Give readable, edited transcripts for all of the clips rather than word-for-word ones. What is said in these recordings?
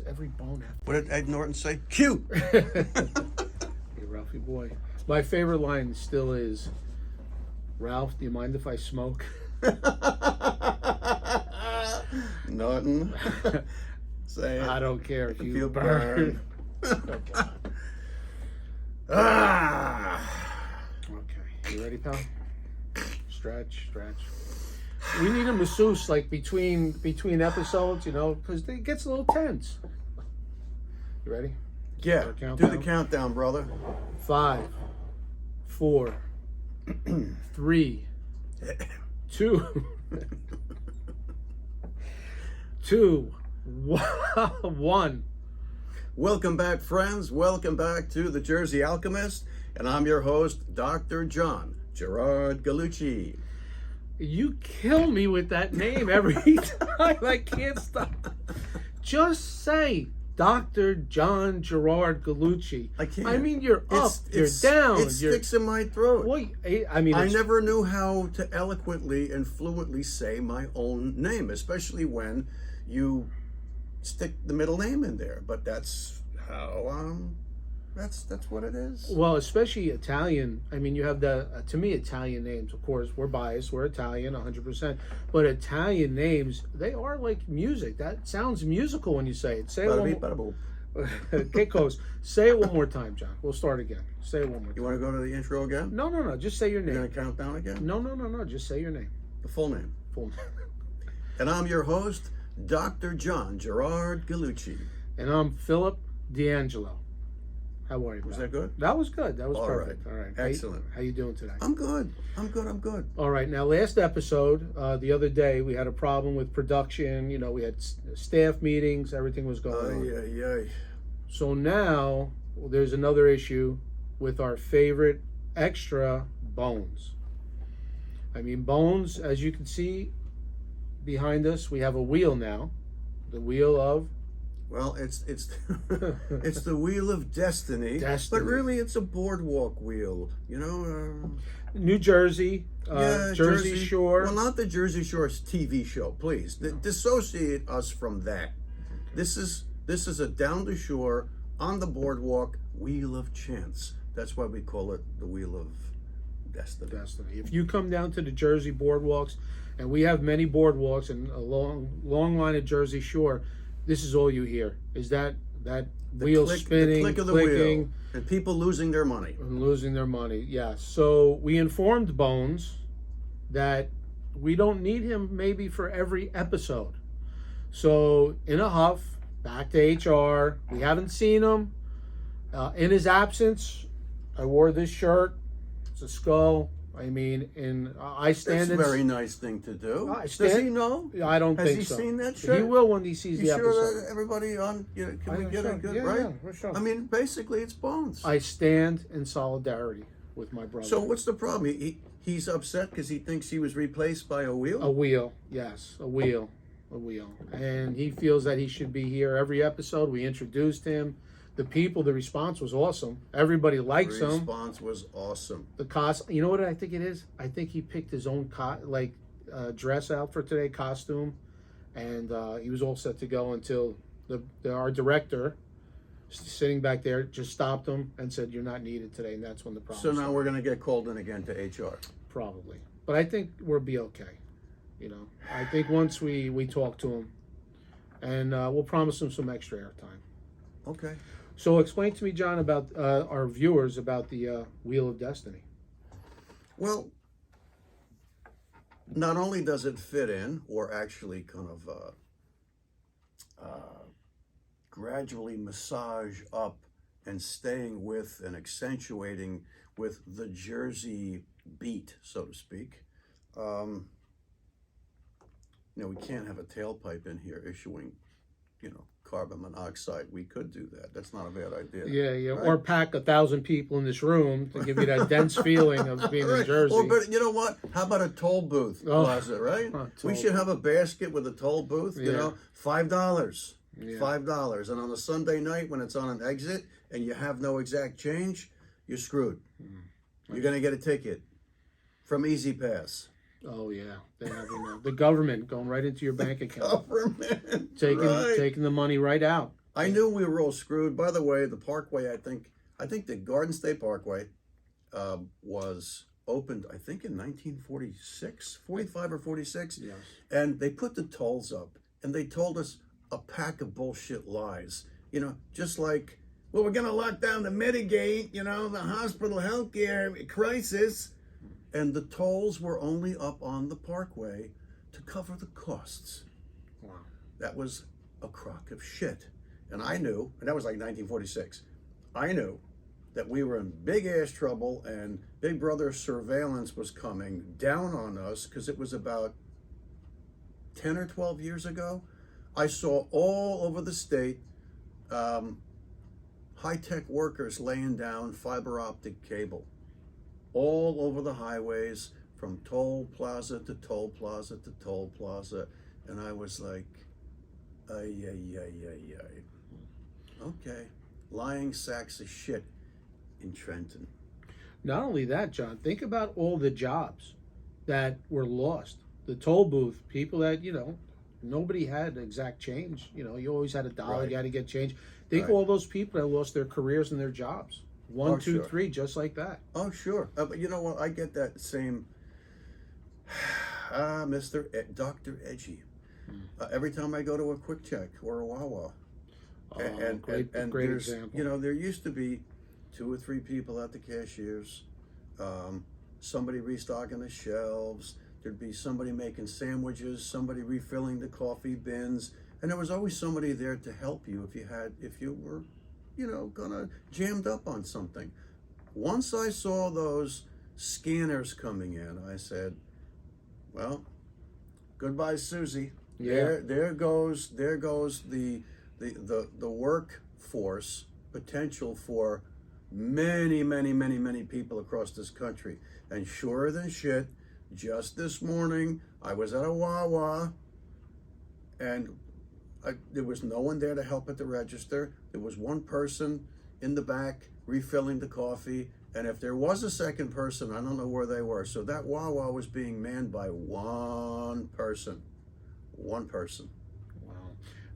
every bone have? What did Ed Norton say? Cute. Hey, Ralphie boy. My favorite line still is, Ralph, do you mind if I smoke? Norton. Say it. I don't care if you burn. Okay. Ah. Okay. You ready, pal? Stretch. We need a masseuse like between episodes, because it gets a little tense. You ready? Yeah. Do the countdown, brother. 5, 4, 3, 2, 1. Welcome back, friends. Welcome back to the Jersey Alchemist. And I'm your host, Dr. John Gerard Gallucci. You kill me with that name every time. I can't stop. Just say Dr. John Gerard Gallucci. I can't. I mean, you're up, you're down. It sticks in my throat. Well, I mean, I never knew how to eloquently and fluently say my own name, especially when you stick the middle name in there. But that's how that's what it is. Well, especially Italian. I mean, you have to me, Italian names, of course, we're biased. We're Italian, 100%. But Italian names, they are like music. That sounds musical when you say it. Say it one more. Kikos, say it one more time, John. We'll start again. Say it one more time. You want to go to the intro again? No. Just say your name. You're going to count down again? No. Just say your name. The full name. Full name. And I'm your host, Dr. John Gerard Gallucci. And I'm Philip D'Angelo. How are you, bro? Was that good? That was good. That was All perfect. right. All right. Excellent. How you doing today? I'm good. All right. Now, last episode, the other day, we had a problem with production. We had staff meetings. Everything was going on. So now, there's another issue with our favorite extra, Bones. I mean, Bones, as you can see behind us, we have a wheel now. The wheel of... Well, it's it's the wheel of destiny, but really it's a boardwalk wheel, New Jersey, Jersey Shore. Well, not the Jersey Shore TV show, please. Dissociate us from that. This is a down the shore, on the boardwalk wheel of chance. That's why we call it the wheel of destiny. If you come down to the Jersey boardwalks, and we have many boardwalks and a long line of Jersey Shore. This is all you hear, is that wheel spinning, the click of the clicking. Wheel, and people losing their money. Yeah. So we informed Bones that we don't need him maybe for every episode. So in a huff, back to HR. We haven't seen him. In his absence, I wore this shirt. It's a skull. I mean, I stand. That's a very nice thing to do. Does he know? I don't think so. Has he seen that shirt? He will when he sees the episode. Sure that everybody on, can we get a good, right? Yeah, sure. I mean, basically, it's Bones. I stand in solidarity with my brother. So what's the problem? He's upset because he thinks he was replaced by a wheel? A wheel, yes, a wheel. And he feels that he should be here every episode. We introduced him. The response was awesome. Everybody likes him. The response was awesome. The cost, you know what I think it is? I think he picked his own dress out for today, costume, and he was all set to go until our director, sitting back there, just stopped him and said, "You're not needed today," and that's when the problem. So now we're going to get called in again to HR. Probably, but I think we'll be okay. I think once we talk to him, and we'll promise him some extra airtime. Okay. So explain to me, John, about our viewers about the Wheel of Destiny. Well, not only does it fit in, or actually kind of gradually massage up and staying with and accentuating with the Jersey beat, so to speak. We can't have a tailpipe in here issuing, carbon monoxide. We could do that. That's not a bad idea. Yeah. Right? Or pack 1,000 people in this room to give you that dense feeling of being in Jersey. But you know what? How about a toll booth plaza, right? We should have a basket with a toll booth, $5. Yeah. $5. And on a Sunday night when it's on an exit and you have no exact change, you're screwed. You're going to get a ticket from Easy Pass. Oh yeah, they have the government going right into your bank account, Government taking the money right out. I knew we were all screwed. By the way, the Parkway, I think the Garden State Parkway was opened, I think, in 1946, 45 or 46. Yes. And they put the tolls up, and they told us a pack of bullshit lies. You know, just like, well, we're going to lock down to mitigate, you know, the hospital healthcare crisis. And the tolls were only up on the Parkway to cover the costs. Wow. That was a crock of shit. And I knew, and that was like 1946, I knew that we were in big ass trouble and Big Brother surveillance was coming down on us, because it was about 10 or 12 years ago. I saw all over the state high-tech workers laying down fiber optic cable all over the highways, from toll plaza to toll plaza to toll plaza. And I was like, ay, ay, ay, ay, ay. Okay, lying sacks of shit in Trenton. Not only that, John, think about all the jobs that were lost. The toll booth, people that, you know, nobody had exact change. You know, you always had a dollar, Right. you had to get change. Think Right. of all those people that lost their careers and their jobs. One, Oh, two, sure. three, just like that. Oh, sure. But you know what? I get that same, Dr. Edgy. Every time I go to a Quick Check or a Wawa. Great there's, example. you know, there used to be 2 or 3 people at the cashiers, somebody restocking the shelves, there'd be somebody making sandwiches, somebody refilling the coffee bins, and there was always somebody there to help you if you were, you know, gonna jammed up on something. Once I saw those scanners coming in, I said, well, goodbye, Susie. Yeah. There goes the workforce potential for many people across this country. And surer than shit, just this morning I was at a Wawa, and there was no one there to help at the register. There was one person in the back refilling the coffee, and if there was a second person, I don't know where they were. So that Wawa was being manned by one person. One person. Wow.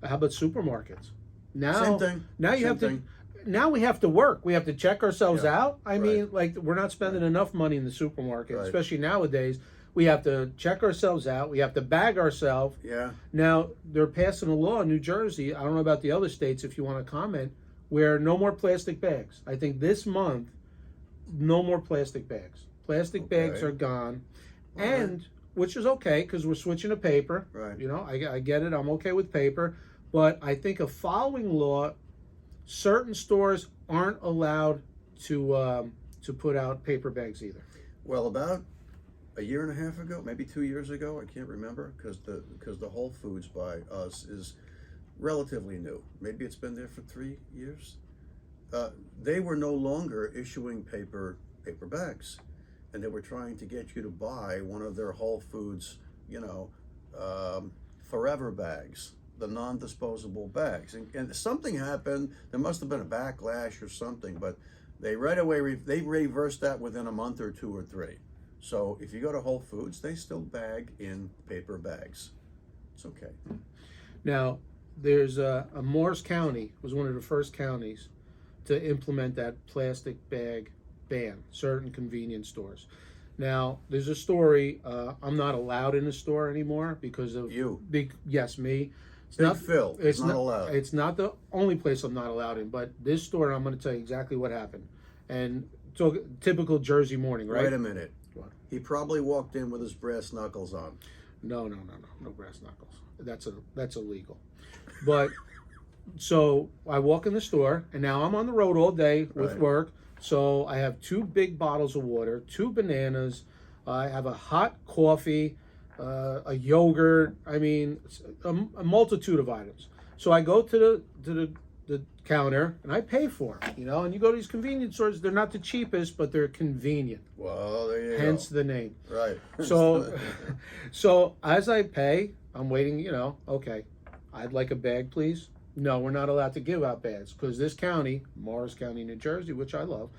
How about supermarkets? Now, Same thing. Now you Same have to. thing. Now we have to work. We have to check ourselves Yeah. out. I mean, Right. like, we're not spending enough money in the supermarket, Right. especially nowadays. We have to check ourselves out. We have to bag ourselves. Yeah. Now, they're passing a law in New Jersey. I don't know about the other states, if you want to comment, where no more plastic bags. I think this month, no more plastic bags. Plastic bags Okay. are gone. All And, which is okay, because we're switching to paper. Right. You know, I get it. I'm okay with paper. But I think a following law, certain stores aren't allowed to put out paper bags either. Well, about a year and a half ago, maybe 2 years ago, I can't remember, because the Whole Foods by us is relatively new. Maybe it's been there for 3 years. They were no longer issuing paper bags, and they were trying to get you to buy one of their Whole Foods, you know, forever bags, the non-disposable bags. And something happened. There must have been a backlash or something, but they right away they reversed that within a month or 2 or 3. So if you go to Whole Foods, they still bag in paper bags. It's okay. Now, there's Morris County was one of the first counties to implement that plastic bag ban, certain convenience stores. Now, there's a story. I'm not allowed in the store anymore because of You. Yes, me. It's Big Phil is not allowed. It's not the only place I'm not allowed in, but this store, I'm going to tell you exactly what happened. And so, typical Jersey morning, right? Wait a minute. What? He probably walked in with his brass knuckles on. No brass knuckles. That's illegal. But so I walk in the store, and now I'm on the road all day with Right. work. So I have 2 big bottles of water, 2 bananas. I have a hot coffee, a yogurt. I mean, a multitude of items. So I go to the counter and I pay for them. You know, and you go to these convenience stores. They're not the cheapest, but they're convenient. Well, there you Hence go. the name. Right. So as I pay, I'm waiting, you know, okay, I'd like a bag, please. No, we're not allowed to give out bags because this county, Morris County, New Jersey, which I love,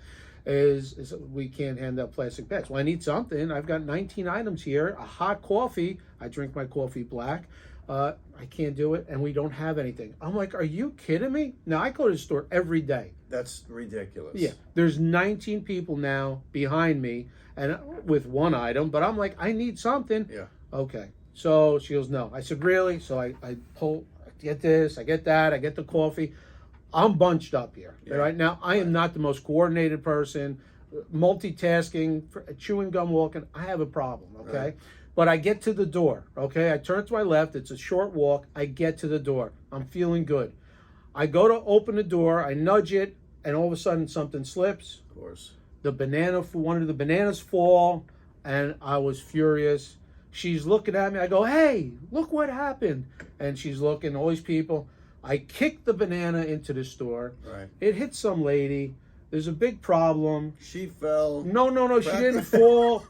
is we can't hand out plastic bags. Well, I need something. I've got 19 items here, a hot coffee. I drink my coffee black. I can't do it, and we don't have anything. I'm like, are you kidding me? Now, I go to the store every day. That's ridiculous. Yeah, there's 19 people now behind me, and with one item, but I'm like, I need something. Yeah. Okay. So she goes, no. I said, really? So I pull, I get this, I get that, I get the coffee. I'm bunched up here. Yeah. Right now, I am not the most coordinated person. Multitasking, chewing gum, walking, I have a problem, okay? Right. But I get to the door, okay? I turn to my left. It's a short walk. I get to the door. I'm feeling good. I go to open the door. I nudge it, and all of a sudden something slips. Of course. One of the bananas fall, and I was furious. She's looking at me. I go, hey, look what happened. And she's looking, all these people. I kicked the banana into the store. Right. It hit some lady. There's a big problem. She fell. No, she didn't fall.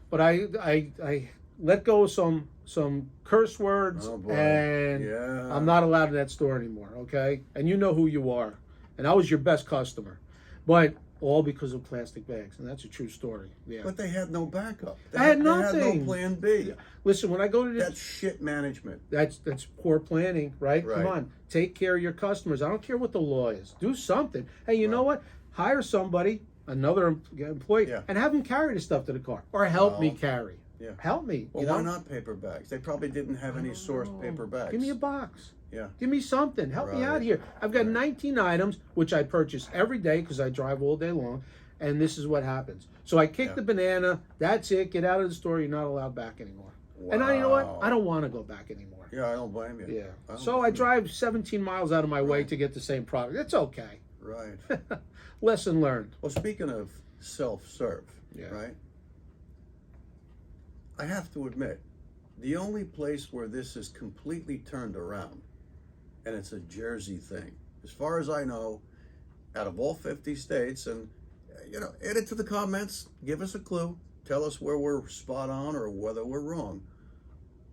But I let go of some curse words, Oh, boy. and Yeah. I'm not allowed in that store anymore, okay? And you know who you are. And I was your best customer. But all because of plastic bags, and that's a true story. Yeah. But they had no backup. I had They nothing. had no plan B. Yeah. Listen, when I go to this, That's shit management. that's poor planning, right? Right. Come on, take care of your customers. I don't care what the law is. Do something. Hey, you know what? Hire somebody, another employee, Yeah. and have them carry the stuff to the car, or help me carry. Yeah. Help me. Well, you know? why not paper bags? They probably didn't have any sourced paper bags. Give me a box. Yeah. Give me something. Help me out Right. here. I've got Right. 19 items, which I purchase every day because I drive all day long, and this is what happens. So I kick Yeah. the banana. That's it. Get out of the store. You're not allowed back anymore. And you know what? Wow. I don't want to go back anymore. Yeah, I don't blame you. Yeah. I don't So I blame you. drive 17 miles out of my way Right. to get the same product. It's okay. Right. Lesson learned. Well, speaking of self-serve, Yeah. right? I have to admit, the only place where this is completely turned around, and it's a Jersey thing, as far as I know, out of all 50 states, and add it to the comments, give us a clue, tell us where we're spot on or whether we're wrong.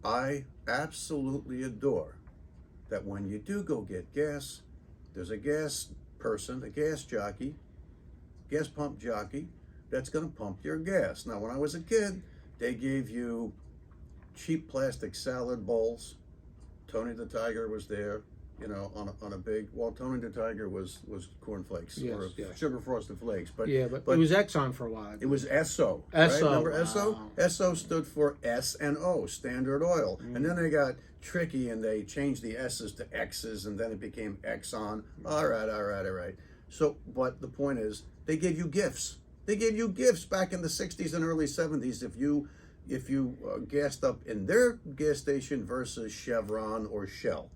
I absolutely adore that when you do go get gas, there's a gas person, a gas jockey, gas pump jockey, that's going to pump your gas. Now, when I was a kid, they gave you cheap plastic salad bowls. Tony the Tiger was there, on a big. Well, Tony the Tiger was cornflakes or sugar frosted flakes, but it was Exxon for a while. it was Esso. Esso, right? Remember wow. Esso? Esso stood for S and O, Standard Oil, and then they got tricky and they changed the S's to X's, and then it became Exxon. All right. So, but the point is, they gave you gifts. They gave you gifts back in the 60s and early 70s if you gassed up in their gas station versus Chevron or Shell.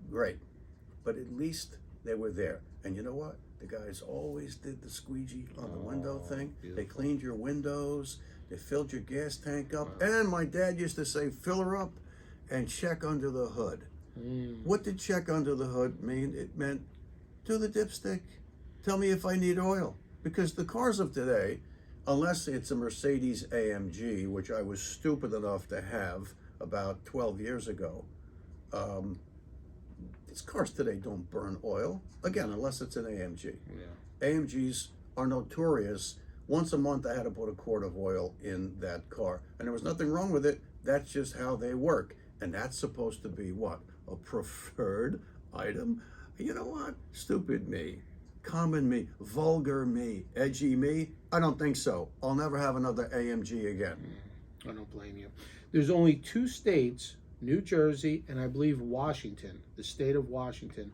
Great. But at least they were there. And you know what? The guys always did the squeegee on the window thing. Beautiful. They cleaned your windows. They filled your gas tank up. And my dad used to say, fill her up and check under the hood. What did check under the hood mean? It meant, do the dipstick. Tell me if I need oil. Because the cars of today, unless it's a Mercedes AMG, which I was stupid enough to have about 12 years ago, these cars today don't burn oil. Again, unless it's an AMG. Yeah. AMGs are notorious. Once a month, I had to put a quart of oil in that car. And there was nothing wrong with it. That's just how they work. And that's supposed to be what? A preferred item? You know what? Stupid me. Common me, vulgar me, edgy me? I don't think so. I'll never have another AMG again. I don't blame you. There's only 2 states, New Jersey and I believe Washington, the state of Washington,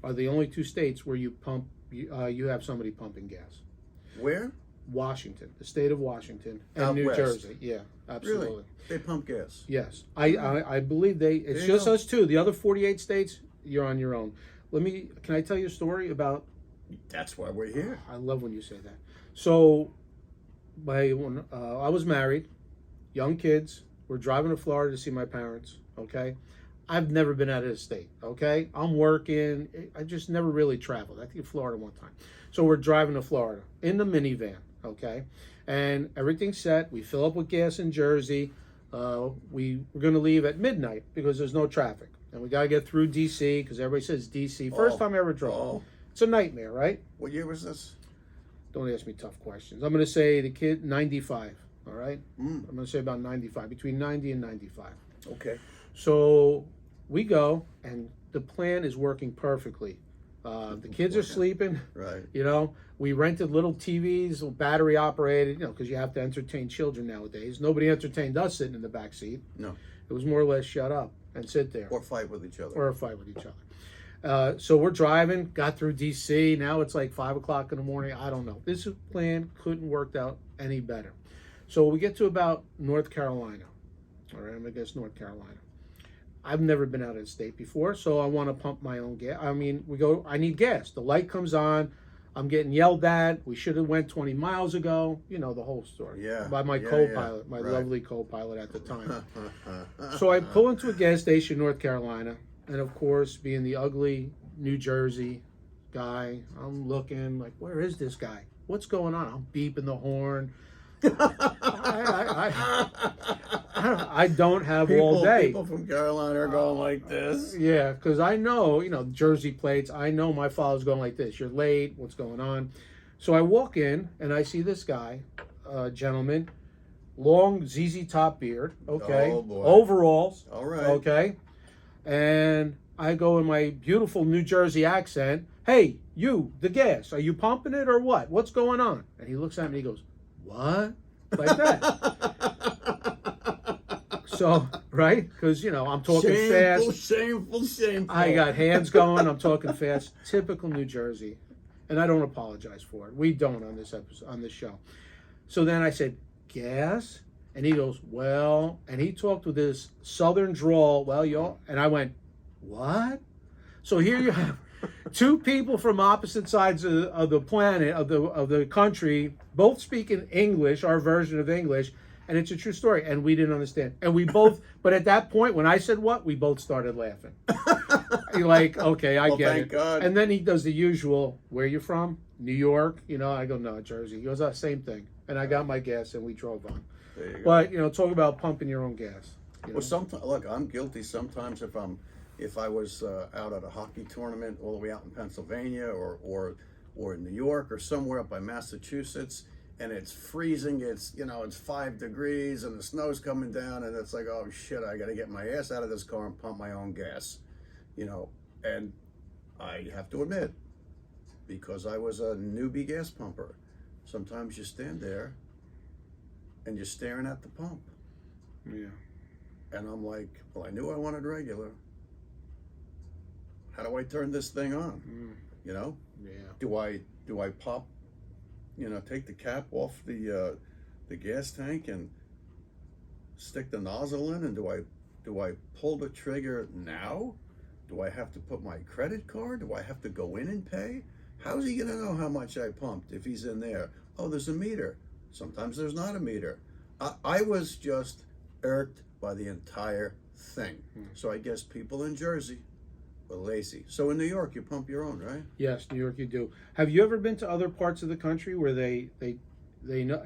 are the only 2 states where you have somebody pumping gas. Where? Washington, the state of Washington, and Out New west. Jersey. Yeah, absolutely. Really? They pump gas. Yes, I believe it's There you just go. us 2. The other 48 states, you're on your own. Can I tell you a story about? That's why we're here. I love when you say that. So, when I was married, young kids, we're driving to Florida to see my parents. Okay, I've never been out of the state. Okay, I'm working. I just never really traveled. I think Florida one time. So we're driving to Florida in the minivan. Okay, and everything's set. We fill up with gas in Jersey. We're going to leave at midnight because there's no traffic, and we got to get through DC because everybody says DC. First time I ever drove. Oh. It's a nightmare, right? What year was this? Don't ask me tough questions. I'm going to say the kid 95. All right, I'm going to say about 95, between 90 and 95. Okay. So we go, and the plan is working perfectly. The kids are sleeping. Right. You know, we rented little TVs, battery operated, you know, because you have to entertain children nowadays. Nobody entertained us sitting in the back seat. No. It was more or less shut up and sit there. Or fight with each other. Or fight with each other. So we're driving, got through D.C. Now it's like 5 o'clock in the morning. I don't know. This plan couldn't work out any better. So we get to about North Carolina. All right, I'm going to guess North Carolina. I've never been out of the state before, so I want to pump my own gas. I mean, I need gas. The light comes on. I'm getting yelled at. We should have went 20 miles ago. You know, the whole story. Yeah. By my co-pilot, my right. lovely co-pilot at the time. So I pull into a gas station in North Carolina, and of course, being the ugly New Jersey guy, I'm looking like, where is this guy? What's going on? I'm beeping the horn. I don't have all day. People from Carolina are going like this. Yeah, because I know, you know, Jersey plates. I know my father's going like this. You're late. What's going on? So I walk in and I see this guy, gentleman, long ZZ Top beard. Okay. Oh, boy. Overalls. All right. Okay. And I go in my beautiful New Jersey accent. Hey, you, the gas. Are you pumping it or what? What's going on? And he looks at me and he goes, what? Like that. So, right? Because, you know, I'm talking fast. Shameful. I got hands going. I'm talking fast. Typical New Jersey. And I don't apologize for it. We don't on this episode, on this show. So then I said, gas? And he goes, well, and he talked with this southern drawl. Well, y'all, and I went, what? So here you have two people from opposite sides of the planet, of the country, both speaking English, our version of English, and it's a true story. And we didn't understand. And we both, but at that point, when I said what, we both started laughing. You're like, okay, I get thank it. God. And then he does the usual, where you from? New York? You know, I go, no, Jersey. He goes, same thing. And I got my gas and we drove on. There you go. But, you know, talk about pumping your own gas. You know? Well, sometimes, look, I'm guilty sometimes if I was out at a hockey tournament all the way out in Pennsylvania or in New York or somewhere up by Massachusetts, and it's freezing, it's 5 degrees and the snow's coming down, and it's like, oh shit, I gotta get my ass out of this car and pump my own gas. You know, and I have to admit, because I was a newbie gas pumper, sometimes you stand there and you're staring at the pump. Yeah. And I'm like, well, I knew I wanted regular. How do I turn this thing on? You know? Yeah. Do I pop, take the cap off the gas tank and stick the nozzle in, and do I pull the trigger now? Do I have to put my credit card? Do I have to go in and pay? How's he gonna know how much I pumped if he's in there? Oh, there's a meter. Sometimes there's not a meter. I was just irked by the entire thing. So I guess people in Jersey were lazy. So in New York, you pump your own, right? Yes, New York, you do. Have you ever been to other parts of the country where they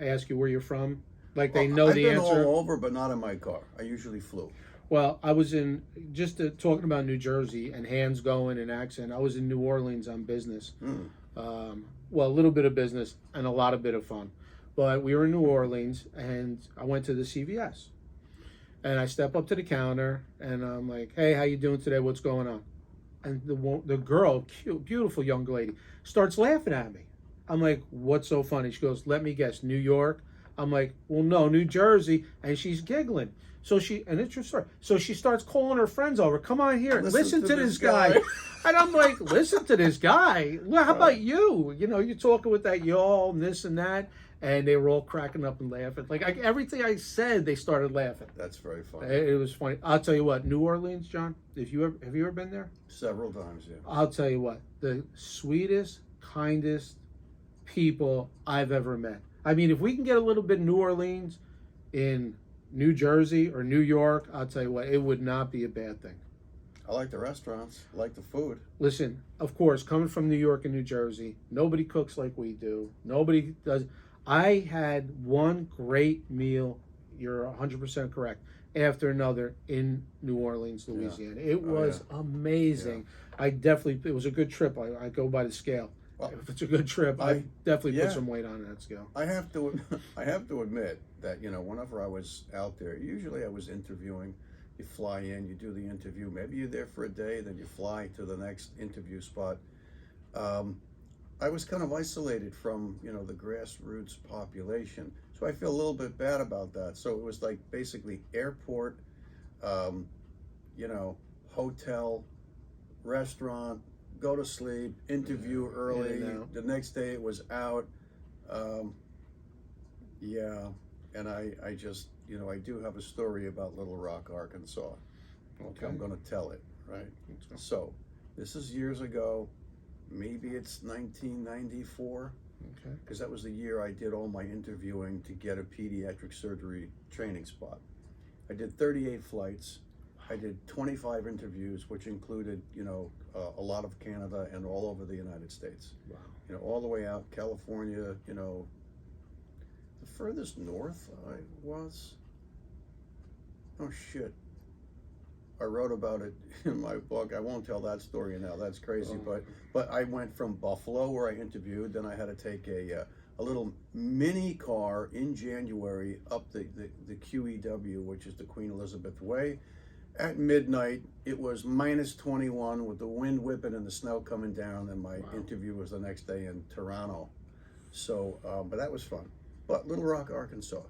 ask you where you're from? Like they know the answer? I've been all over, but not in my car. I usually flew. Well, I was talking about New Jersey and hands going and accent. I was in New Orleans on business. Well, a little bit of business and a lot of bit of fun. But we were in New Orleans, and I went to the CVS. And I step up to the counter, and I'm like, hey, how you doing today? What's going on? And the girl, cute, beautiful young lady, starts laughing at me. I'm like, what's so funny? She goes, let me guess, New York? I'm like, well, no, New Jersey. And she's giggling. And it's your story. So she starts calling her friends over. Come on here. Listen to this guy. And I'm like, listen to this guy. Well, how about you? You know, you're talking with that y'all and this and that. And they were all cracking up and laughing. Like everything I said, they started laughing. That's very funny. It was funny. I'll tell you what, New Orleans, John, have you ever been there? Several times, yeah. I'll tell you what, the sweetest, kindest people I've ever met. I mean, if we can get a little bit of New Orleans in New Jersey or New York, I'll tell you what, it would not be a bad thing. I like the restaurants. I like the food. Listen, of course, coming from New York and New Jersey, nobody cooks like we do. Nobody does. I had one great meal, you're 100% correct, after another in New Orleans, Louisiana. Yeah. It was amazing. Yeah. It was a good trip. I go by the scale. Well, if it's a good trip, I definitely put some weight on that scale. I have to admit that, whenever I was out there, usually I was interviewing, You fly in, you do the interview. Maybe you're there for a day, then you fly to the next interview spot. I was kind of isolated from, the grassroots population. So I feel a little bit bad about that. So it was like basically airport, hotel, restaurant, go to sleep, interview early. The next day it was out. And I just, I do have a story about Little Rock, Arkansas. Okay. I'm going to tell it, right? So this is years ago. Maybe it's 1994. Okay. Because that was the year I did all my interviewing to get a pediatric surgery training spot. I did 38 flights. I did 25 interviews, which included, a lot of Canada and all over the United States. Wow. All the way out, California, the furthest north I was, oh shit, I wrote about it in my book. I won't tell that story now, that's crazy, but I went from Buffalo, where I interviewed, then I had to take a little mini car in January up the QEW, which is the Queen Elizabeth Way. At midnight, it was minus 21 with the wind whipping and the snow coming down, and my interview was the next day in Toronto. So, but that was fun. But Little Rock, Arkansas.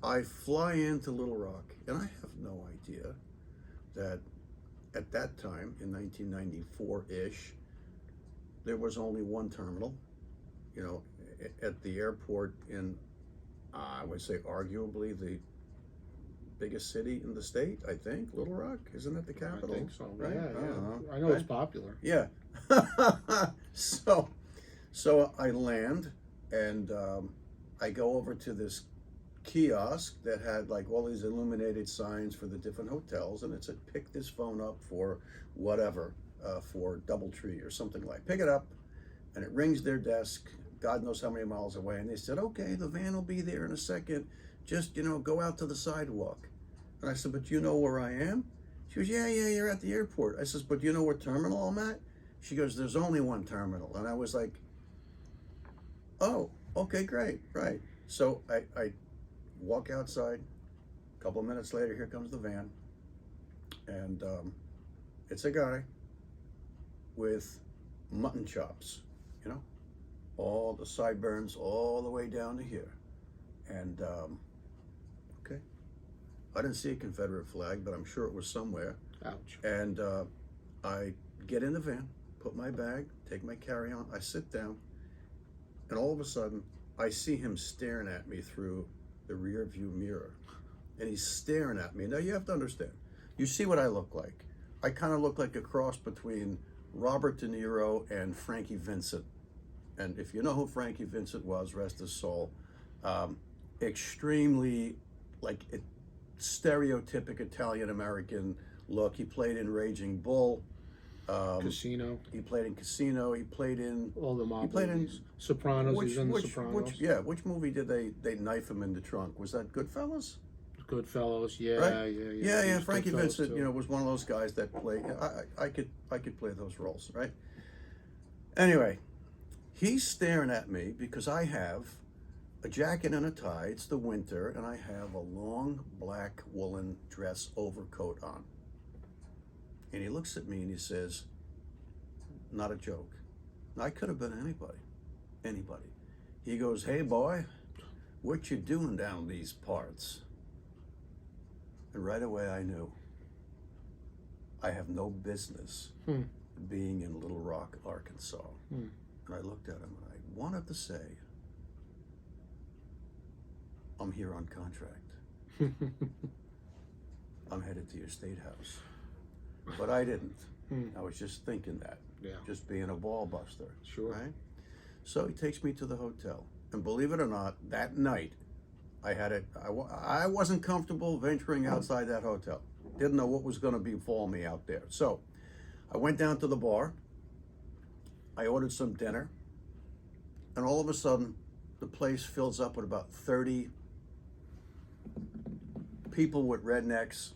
I fly into Little Rock, and I have no idea that at that time, in 1994-ish, there was only one terminal, at the airport in, I would say, arguably the biggest city in the state, I think. Little Rock, isn't it the capital? I think so, right? Yeah. I know it's popular. Yeah. So I land, and I go over to this kiosk that had like all these illuminated signs for the different hotels, and it said, pick this phone up for whatever, for DoubleTree or something like. Pick it up, and it rings their desk, God knows how many miles away, and they said, okay, the van will be there in a second, just, go out to the sidewalk. And I said, but you know where I am? She goes, yeah, you're at the airport. I says, but you know what terminal I'm at? She goes, there's only one terminal. And I was like, oh, okay, great, right. So I walk outside. A couple of minutes later, here comes the van. And it's a guy with mutton chops, all the sideburns all the way down to here. And, okay. I didn't see a Confederate flag, but I'm sure it was somewhere. Ouch. And I get in the van, put my bag, take my carry-on, I sit down, and all of a sudden, I see him staring at me through the rear view mirror. And he's staring at me. Now, you have to understand, you see what I look like. I kind of look like a cross between Robert De Niro and Frankie Vincent. And if you know who Frankie Vincent was, rest his soul, extremely like stereotypic Italian-American look. He played in Raging Bull. Casino. He played in Casino. He played in all the mob. He played movies. Sopranos. He's in the Sopranos. Which movie did they knife him in the trunk? Was that Goodfellas? Goodfellas, yeah, right? Yeah. Frankie Goodfellas Vincent, too. Was one of those guys that played. I could play those roles, right? Anyway, he's staring at me because I have a jacket and a tie. It's the winter, and I have a long black woolen dress overcoat on. And he looks at me and he says, not a joke. I could have been anybody. He goes, hey boy, what you doing down these parts? And right away I knew I have no business being in Little Rock, Arkansas. And I looked at him and I wanted to say, I'm here on contract. I'm headed to your state house. But I didn't. I was just thinking that. Yeah. Just being a ball buster. Sure. Right? So he takes me to the hotel. And believe it or not, that night, I wasn't comfortable venturing outside that hotel. Didn't know what was going to befall me out there. So I went down to the bar. I ordered some dinner. And all of a sudden, the place fills up with about 30 people with rednecks,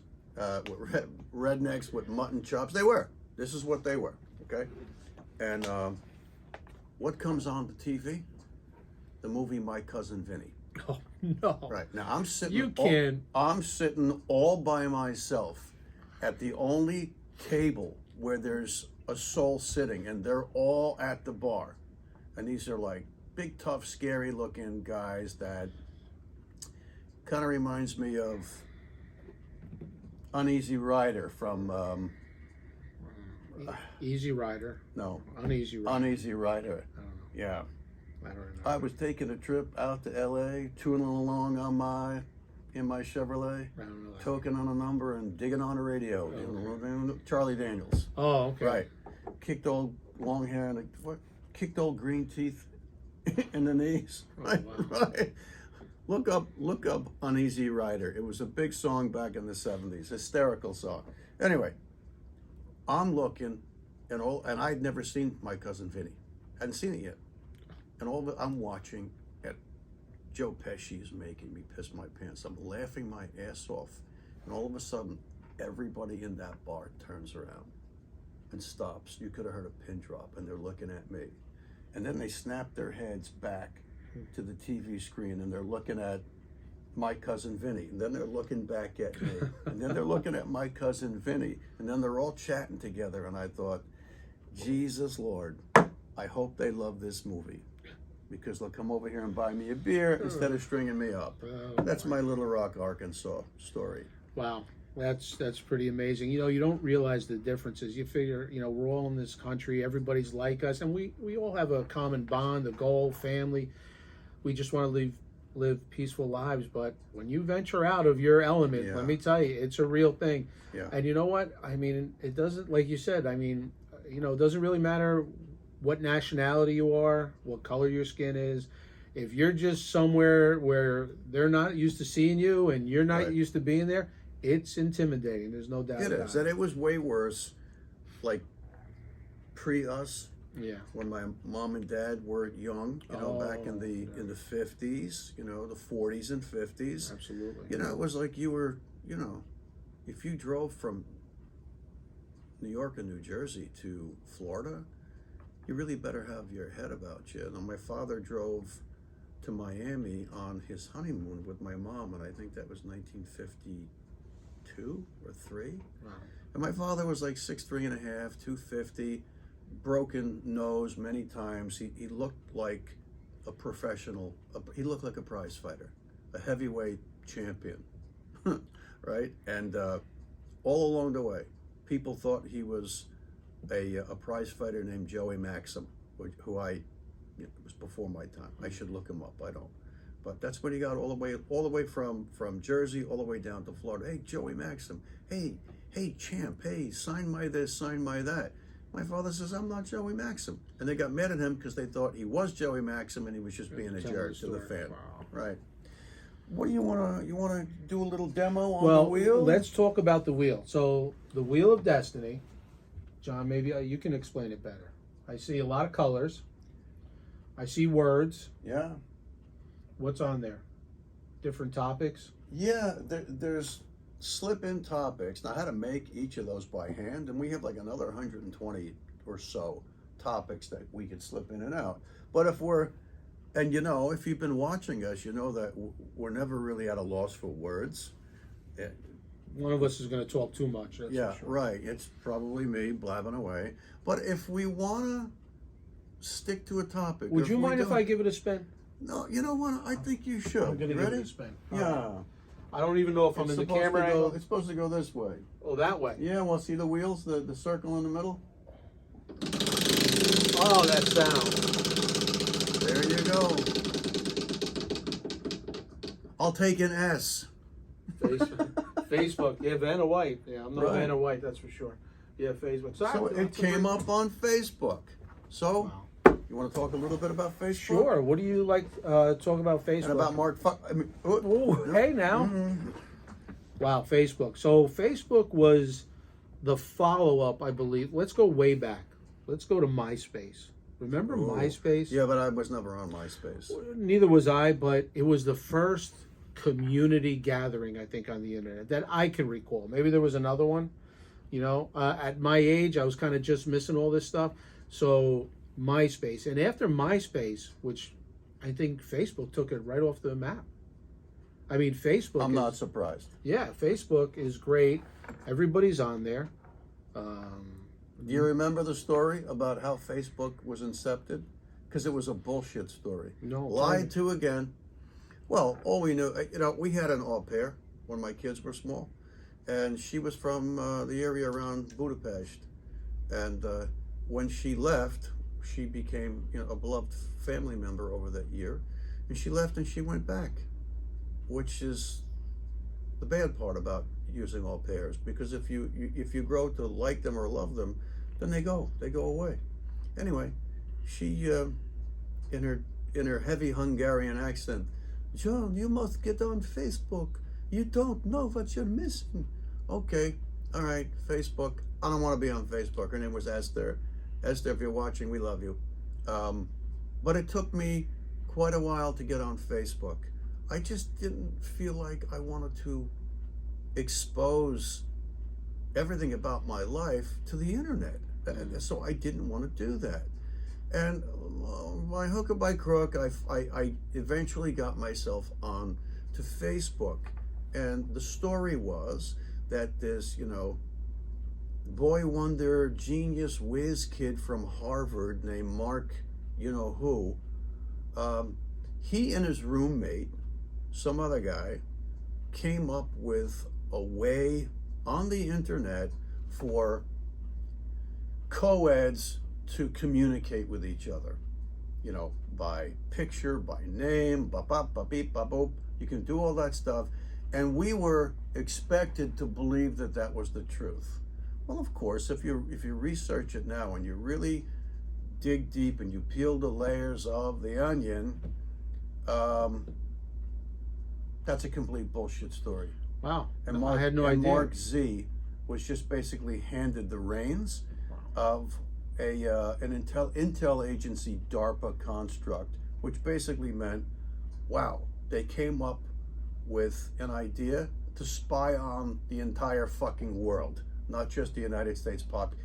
with mutton chops. They were. This is what they were, okay? And what comes on the TV? The movie My Cousin Vinny. Oh, no. Right, now I'm sitting You can't. I'm sitting all by myself at the only table where there's a soul sitting, and they're all at the bar. And these are like big, tough, scary looking guys that kind of reminds me of Uneasy Rider from Easy Rider. no, Uneasy Rider. Uneasy Rider. I don't know. Yeah. I don't remember. I was taking a trip out to LA, tooling along in my Chevrolet, I don't know that. toking on a number and digging on a radio. Charlie Daniels. Oh, okay. Right. Kicked old long hair and kicked old green teeth in the knees. Oh, Right. wow. Right. Look up Uneasy Rider. It was a big song back in the 70s, hysterical song. Anyway, I'm looking and I'd never seen My Cousin Vinny. Hadn't seen it yet. And I'm watching and Joe Pesci is making me piss my pants. I'm laughing my ass off. And all of a sudden, everybody in that bar turns around and stops. You could have heard a pin drop, and they're looking at me. And then they snap their heads back to the TV screen, and they're looking at My Cousin Vinny. And then they're looking back at me. And then they're looking at My Cousin Vinny. And then they're all chatting together. And I thought, Jesus Lord, I hope they love this movie, because they'll come over here and buy me a beer instead of stringing me up. That's my Little Rock, Arkansas story. Wow, that's pretty amazing. You know, you don't realize the differences. You figure, you know, we're all in this country, everybody's like us, and we all have a common bond, a goal, family. We just want to live peaceful lives. But when you venture out of your element, let me tell you, it's a real thing. Yeah. And you know what? I mean, it doesn't, like you said, I mean, you know, it doesn't really matter what nationality you are, what color your skin is. If you're just somewhere where they're not used to seeing you and you're not used to being there, it's intimidating. There's no doubt about it. It is. And it was way worse, like, pre-us. Yeah. When my mom and dad were young, you know, back in the 50s, you know, the 40s and 50s. Absolutely. You know, it was like you were, you know, if you drove from New York and New Jersey to Florida, you really better have your head about you. And my father drove to Miami on his honeymoon with my mom, and I think that was 1952 or 3. Wow. And my father was like 6'3.5", 250, broken nose many times. He looked like a professional. He looked like a prize fighter, a heavyweight champion, right? And all along the way, people thought he was a prize fighter named Joey Maxim, who it was before my time. I should look him up. I don't. But that's what he got all the way from Jersey all the way down to Florida. Hey, Joey Maxim. Hey, champ. Hey, sign my this, sign my that. My father says, I'm not Joey Maxim. And they got mad at him because they thought he was Joey Maxim and he was just being a jerk to the fan. Wow. Right. What do you want to do a little demo on Well, the wheel? let's talk about the wheel. So the Wheel of Destiny, John, maybe you can explain it better. I see a lot of colors. I see words. Yeah. What's on there? Different topics? Yeah, there's slip-in topics. Now, I had to make each of those by hand, and we have like another 120 or so topics that we could slip in and out. But if you've been watching us, you know that we're never really at a loss for words. One of us is going to talk too much. That's Yeah, for sure. right. It's probably me blabbing away. But if we want to stick to a topic... Would you mind if I give it a spin? No, you know what? I think you should. I'm going to give Ready? it a spin. Yeah. I don't even know if I'm in the camera angle. It's supposed to go this way. Oh, that way. Yeah, well, see the wheels, the circle in the middle? Oh, that sound. There you go. I'll take an S. Facebook. Yeah, Vanna White. Yeah, I'm not Right. Vanna White, that's for sure. Yeah, Facebook. So it came up on Facebook. So, Wow. you want to talk a little bit about Facebook? Sure. What do you like talk about Facebook? And about Mark... Ooh, hey now. Mm-hmm. Wow, Facebook. So Facebook was the follow-up, I believe. Let's go way back. Let's go to MySpace. Remember MySpace? Yeah, but I was never on MySpace. Neither was I, but it was the first community gathering, I think, on the internet that I can recall. Maybe there was another one. You know, at my age, I was kind of just missing all this stuff. So MySpace. And after MySpace, which I think Facebook took it right off the map. I mean, Facebook. I'm not surprised. Yeah, Facebook is great. Everybody's on there. Do you remember the story about how Facebook was incepted? Because it was a bullshit story. No. Lied to again. Well, all we knew, we had an au pair when my kids were small, and she was from the area around Budapest. And when she left, she became a beloved family member over that year. And she left and she went back, which is the bad part about using au pairs, because if you grow to like them or love them, then they go away. Anyway, she in her heavy Hungarian accent, John, you must get on Facebook. You don't know what you're missing. Okay, all right, Facebook. I don't want to be on Facebook. Her name was Esther. Esther, if you're watching, we love you. But it took me quite a while to get on Facebook. I just didn't feel like I wanted to expose everything about my life to the internet. So I didn't want to do that. And by hook or by crook, I eventually got myself on to Facebook. And the story was that this, boy wonder, genius whiz kid from Harvard named Mark, who, he and his roommate, some other guy, came up with a way on the internet for co-eds to communicate with each other, by picture, by name, ba-ba-ba-beep, ba-boop. You can do all that stuff. And we were expected to believe that that was the truth. Well, of course, if you research it now and you really dig deep and you peel the layers of the onion, that's a complete bullshit story. Wow. And I had no idea. Mark Z was just basically handed the reins of an intel agency DARPA construct, which basically meant, wow, they came up with an idea to spy on the entire fucking world, not just the United States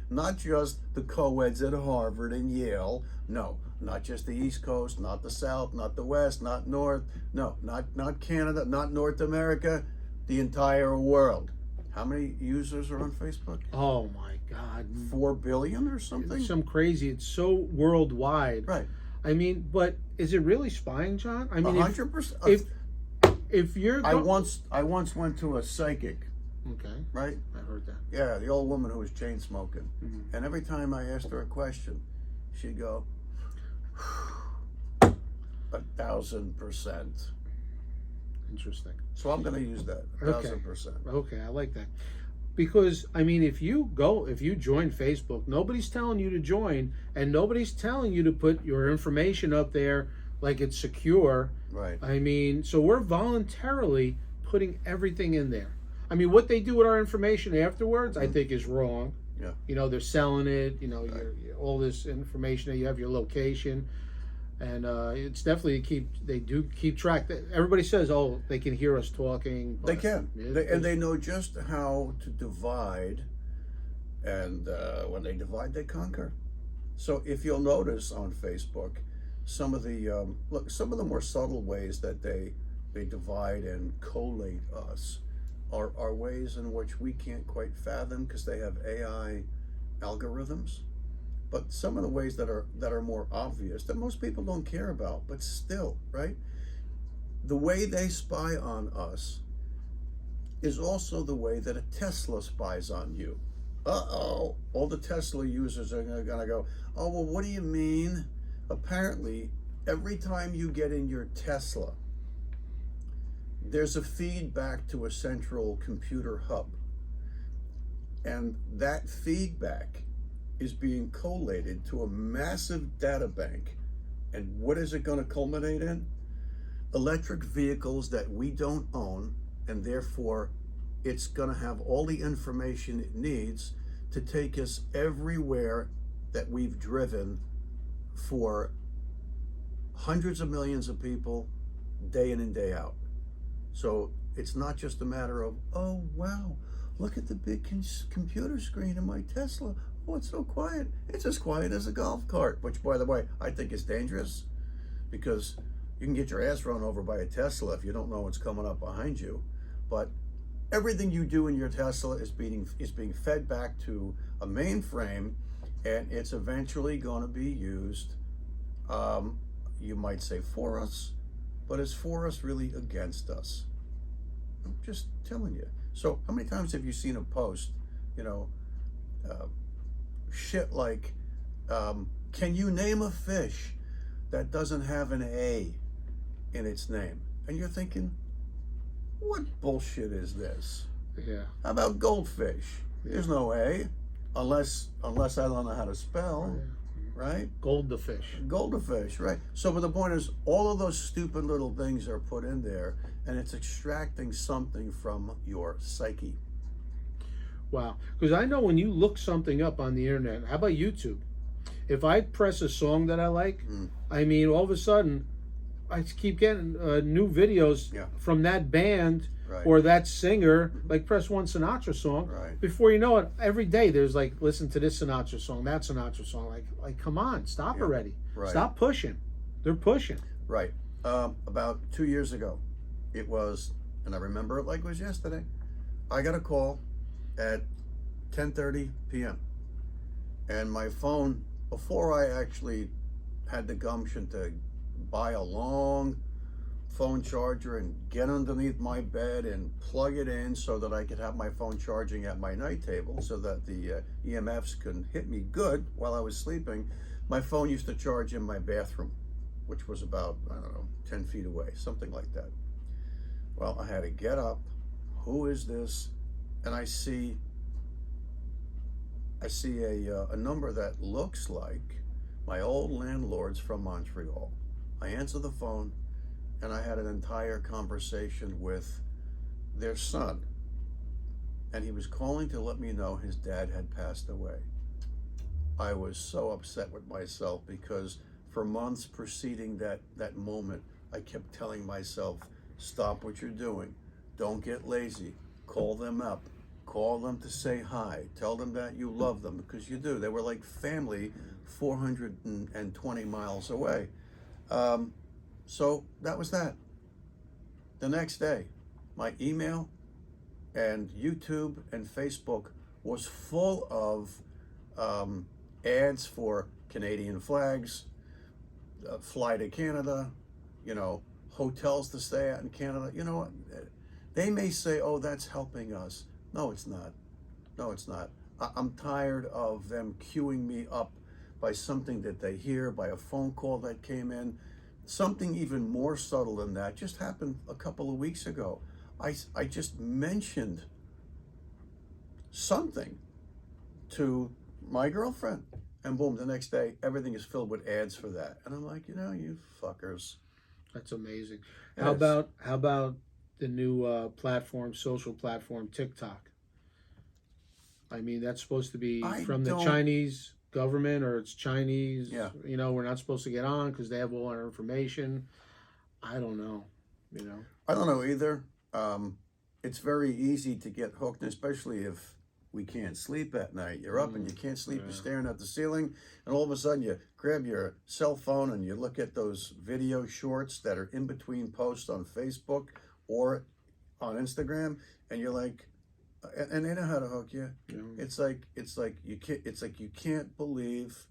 not just the co-eds at Harvard and Yale, no, not just the East Coast, not the South, not the West, not North, no, not Canada, not North America, the entire world. How many users are on Facebook? Oh my God. 4 billion or something? Some crazy. It's so worldwide. Right. I mean, but is it really spying, John? I mean, 100%. If you're... I once went to a psychic. Okay. Right? I heard that. Yeah, the old woman who was chain smoking. Mm-hmm. And every time I asked her a question, she'd go, 1,000%. Interesting. So I'm going to use that, 1,000%. Okay, I like that. Because, I mean, if you join Facebook, nobody's telling you to join, and nobody's telling you to put your information up there like it's secure. Right. I mean, so we're voluntarily putting everything in there. I mean, what they do with our information afterwards, I think, is wrong. Yeah. They're selling it, Right. all this information that you have, your location. And it's definitely they do keep track. Everybody says, oh, they can hear us talking. They can. And they know just how to divide. And when they divide, they conquer. So if you'll notice on Facebook, some of the more subtle ways that they divide and collate us are ways in which we can't quite fathom because they have AI algorithms. But some of the ways that are more obvious that most people don't care about, but still, right? The way they spy on us is also the way that a Tesla spies on you. Uh-oh, all the Tesla users are gonna go, oh, well, what do you mean? Apparently, every time you get in your Tesla, there's a feedback to a central computer hub. And that feedback is being collated to a massive data bank. And what is it going to culminate in? Electric vehicles that we don't own, and therefore it's going to have all the information it needs to take us everywhere that we've driven for hundreds of millions of people day in and day out. So it's not just a matter of, oh, wow, look at the big computer screen in my Tesla. Oh, it's so quiet. It's as quiet as a golf cart, which, by the way, I think is dangerous because You can get your ass run over by a Tesla if you don't know what's coming up behind you. But everything you do in your Tesla is being fed back to a mainframe, and it's eventually going to be used, you might say, for us, but it's for us really against us. I'm just telling you. So how many times have you seen a post, shit like, can you name a fish that doesn't have an A in its name? And you're thinking, what bullshit is this? Yeah. How about goldfish? Yeah. There's no A, unless I don't know how to spell, right? Goldfish, right? So, but the point is, all of those stupid little things are put in there, and it's extracting something from your psyche. Wow. Because I know when you look something up on the internet, how about YouTube? If I press a song that I like, I mean, all of a sudden, I keep getting new videos from that band or that singer. Like, press one Sinatra song. Right. Before you know it, every day there's like, listen to this Sinatra song, that Sinatra song. Like, come on, stop already. Right. Stop pushing. They're pushing. Right. About 2 years ago, it was, and I remember it like it was yesterday. I got a call at 10:30 p.m. and my phone, before I actually had the gumption to buy a long phone charger and get underneath my bed and plug it in so that I could have my phone charging at my night table so that the EMFs could hit me good while I was sleeping, my phone used to charge in my bathroom, which was about, 10 feet away, something like that. Well, I had to get up. Who is this? And I see a number that looks like my old landlord's from Montreal. I answer the phone, and I had an entire conversation with their son. And he was calling to let me know his dad had passed away. I was so upset with myself because for months preceding that moment, I kept telling myself, stop what you're doing. Don't get lazy. Call them up. Call them to say hi. Tell them that you love them, because you do. They were like family 420 miles away. So that was that. The next day, my email and YouTube and Facebook was full of ads for Canadian flags, fly to Canada, hotels to stay at in Canada. You know what? They may say, oh, that's helping us. No, it's not. No, it's not. I'm tired of them queuing me up by something that they hear, by a phone call that came in. Something even more subtle than that just happened a couple of weeks ago. I just mentioned something to my girlfriend, and boom, the next day, everything is filled with ads for that. And I'm like, you fuckers. That's amazing. Yes. How about the new social platform, TikTok? I mean, that's supposed to be from the Chinese government, or it's Chinese. Yeah. We're not supposed to get on because they have all our information. I don't know. I don't know either. It's very easy to get hooked, especially if we can't sleep at night. You're up and you can't sleep. You're staring at the ceiling, and all of a sudden you grab your cell phone and you look at those video shorts that are in between posts on Facebook or on Instagram, and you're like, and they know how to hook you. Yeah. It's like you can't believe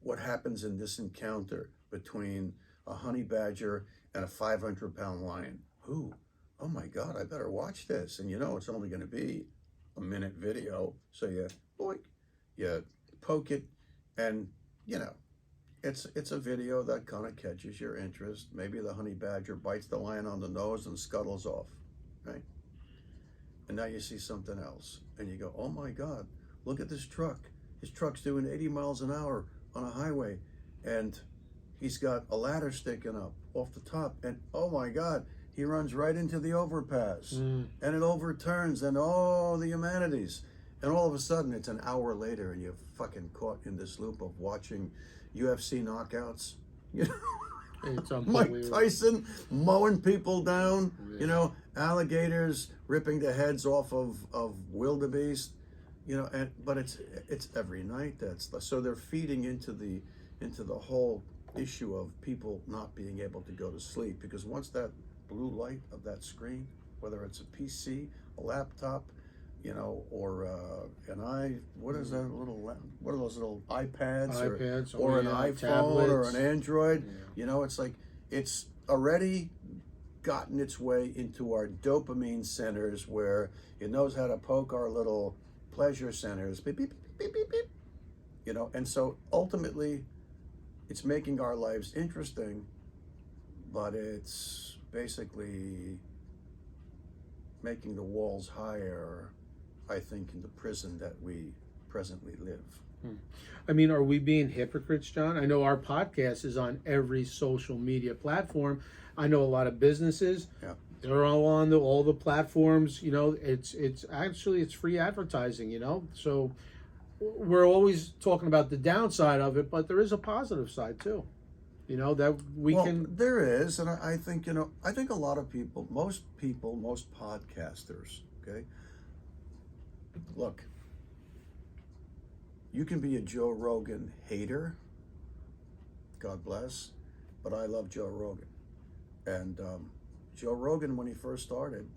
what happens in this encounter between a honey badger and a 500-pound lion. Oh my God, I better watch this. And it's only going to be a minute video. So you poke it, and it's a video that kind of catches your interest. Maybe the honey badger bites the lion on the nose and scuttles off, right? And now you see something else, and you go, oh my God, look at this truck. His truck's doing 80 miles an hour on a highway, and he's got a ladder sticking up off the top, and oh my God, he runs right into the overpass, and it overturns, and the humanities. And all of a sudden, it's an hour later, and you're fucking caught in this loop of watching UFC knockouts. It's Mike Tyson mowing people down, alligators ripping the heads off of wildebeest, but it's every night. So they're feeding into the whole issue of people not being able to go to sleep, because once that blue light of that screen, whether it's a PC, a laptop, you know, or what is that what are those little iPads or an iPhone tablets, or an Android? Yeah. You know, it's like it's already gotten its way into our dopamine centers, where it knows how to poke our little pleasure centers, beep, beep, beep, beep, beep, you know, and so ultimately it's making our lives interesting, but it's basically making the walls higher, I think, in the prison that we presently live. I mean, are we being hypocrites, John? I know our podcast is on every social media platform. I know a lot of businesses. Yeah. They're all on all the platforms. You know, it's actually free advertising. You know, so we're always talking about the downside of it, but there is a positive side too. You know, that we can. There is, and I think, you know, I think a lot of people, most podcasters, okay. Look, you can be a Joe Rogan hater. God bless, but I love Joe Rogan. And Joe Rogan, when he first started,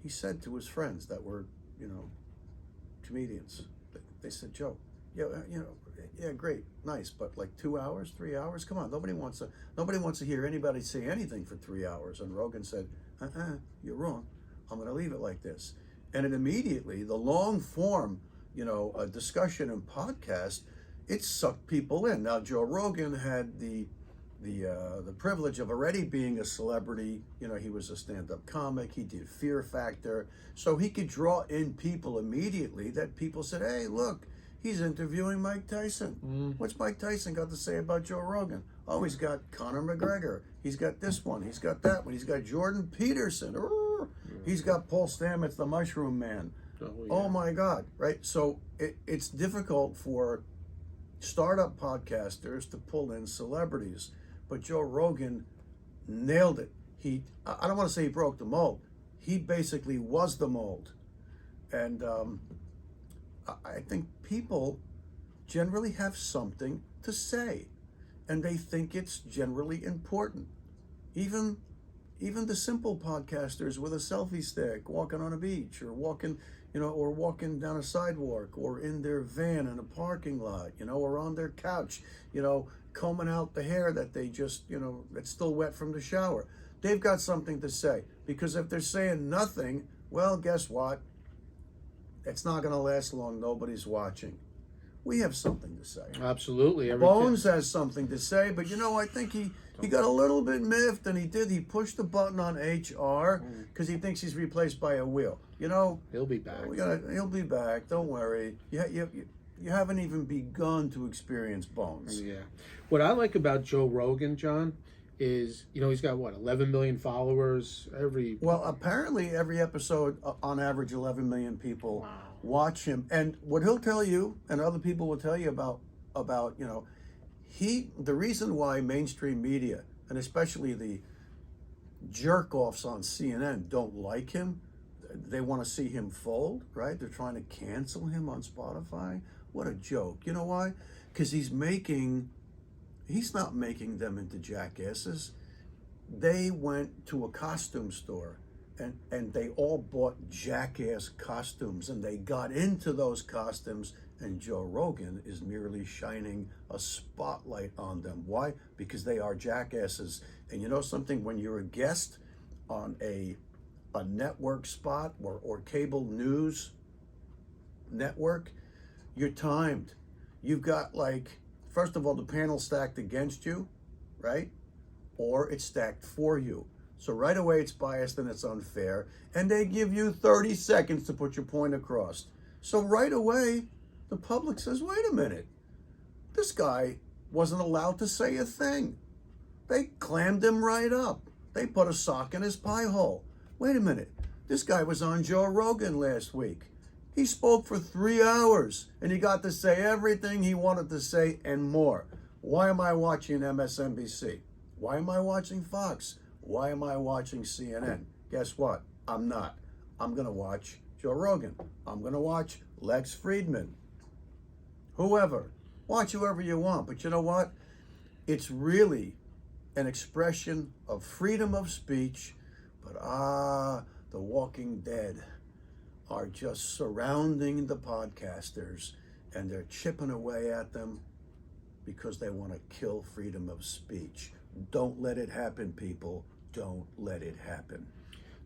he said to his friends that were, you know, comedians, they said, Joe, yeah, you know, yeah, great, nice, but like 2 hours, 3 hours, come on, nobody wants to hear anybody say anything for 3 hours. And Rogan said, you're wrong. I'm going to leave it like this. And it immediately, the long form, you know, a discussion and podcast, it sucked people in. Now, Joe Rogan had the privilege of already being a celebrity. You know, he was a stand-up comic. He did Fear Factor. So he could draw in people immediately that people said, hey, look, he's interviewing Mike Tyson. What's Mike Tyson got to say about Joe Rogan? Oh, he's got Conor McGregor. He's got this one. He's got that one. He's got Jordan Peterson. He's got Paul Stamets, the Mushroom Man. Oh my God, right? So it's difficult for startup podcasters to pull in celebrities, but Joe Rogan nailed it. I don't want to say he broke the mold. He basically was the mold. And I think people generally have something to say, and they think it's generally important. Even the simple podcasters with a selfie stick, walking on a beach, or walking down a sidewalk, or in their van in a parking lot, you know, or on their couch, you know, combing out the hair that they just, you know, that's still wet from the shower. They've got something to say, because if they're saying nothing, well, guess what? It's not going to last long. Nobody's watching. We have something to say. Absolutely. Bones has something to say, but, you know, I think he got a little bit miffed, and he pushed the button on HR because he thinks he's replaced by a wheel. You know, he'll be back. He'll be back. Don't worry. You haven't even begun to experience Bones. Yeah. What I like about Joe Rogan, John, is, you know, he's got 11 million followers Well, apparently every episode, on average, 11 million people watch him. And what he'll tell you, and other people will tell you about you know, the reason why mainstream media, and especially the jerk-offs on CNN, don't like him, they want to see him fold, right? They're trying to cancel him on Spotify. What a joke. You know why? Because he's not making them into jackasses. They went to a costume store and they all bought jackass costumes, and they got into those costumes, and Joe Rogan is merely shining a spotlight on them. Why? Because they are jackasses. And you know something? When you're a guest on a network spot or cable news network, you're timed. You've got, like, first of all, the panel stacked against you, right? Or it's stacked for you. So right away it's biased and it's unfair. And they give you 30 seconds to put your point across. So right away, the public says, wait a minute. This guy wasn't allowed to say a thing. They clammed him right up. They put a sock in his pie hole. Wait a minute. This guy was on Joe Rogan last week. He spoke for 3 hours, and he got to say everything he wanted to say and more. Why am I watching MSNBC? Why am I watching Fox? Why am I watching CNN? Guess what? I'm not. I'm going to watch Joe Rogan. I'm going to watch Lex Friedman. Whoever. Watch whoever you want. But you know what? it's really an expression of freedom of speech, but the Walking Dead are just surrounding the podcasters, and they're chipping away at them because they want to kill freedom of speech. Don't let it happen, people. Don't let it happen.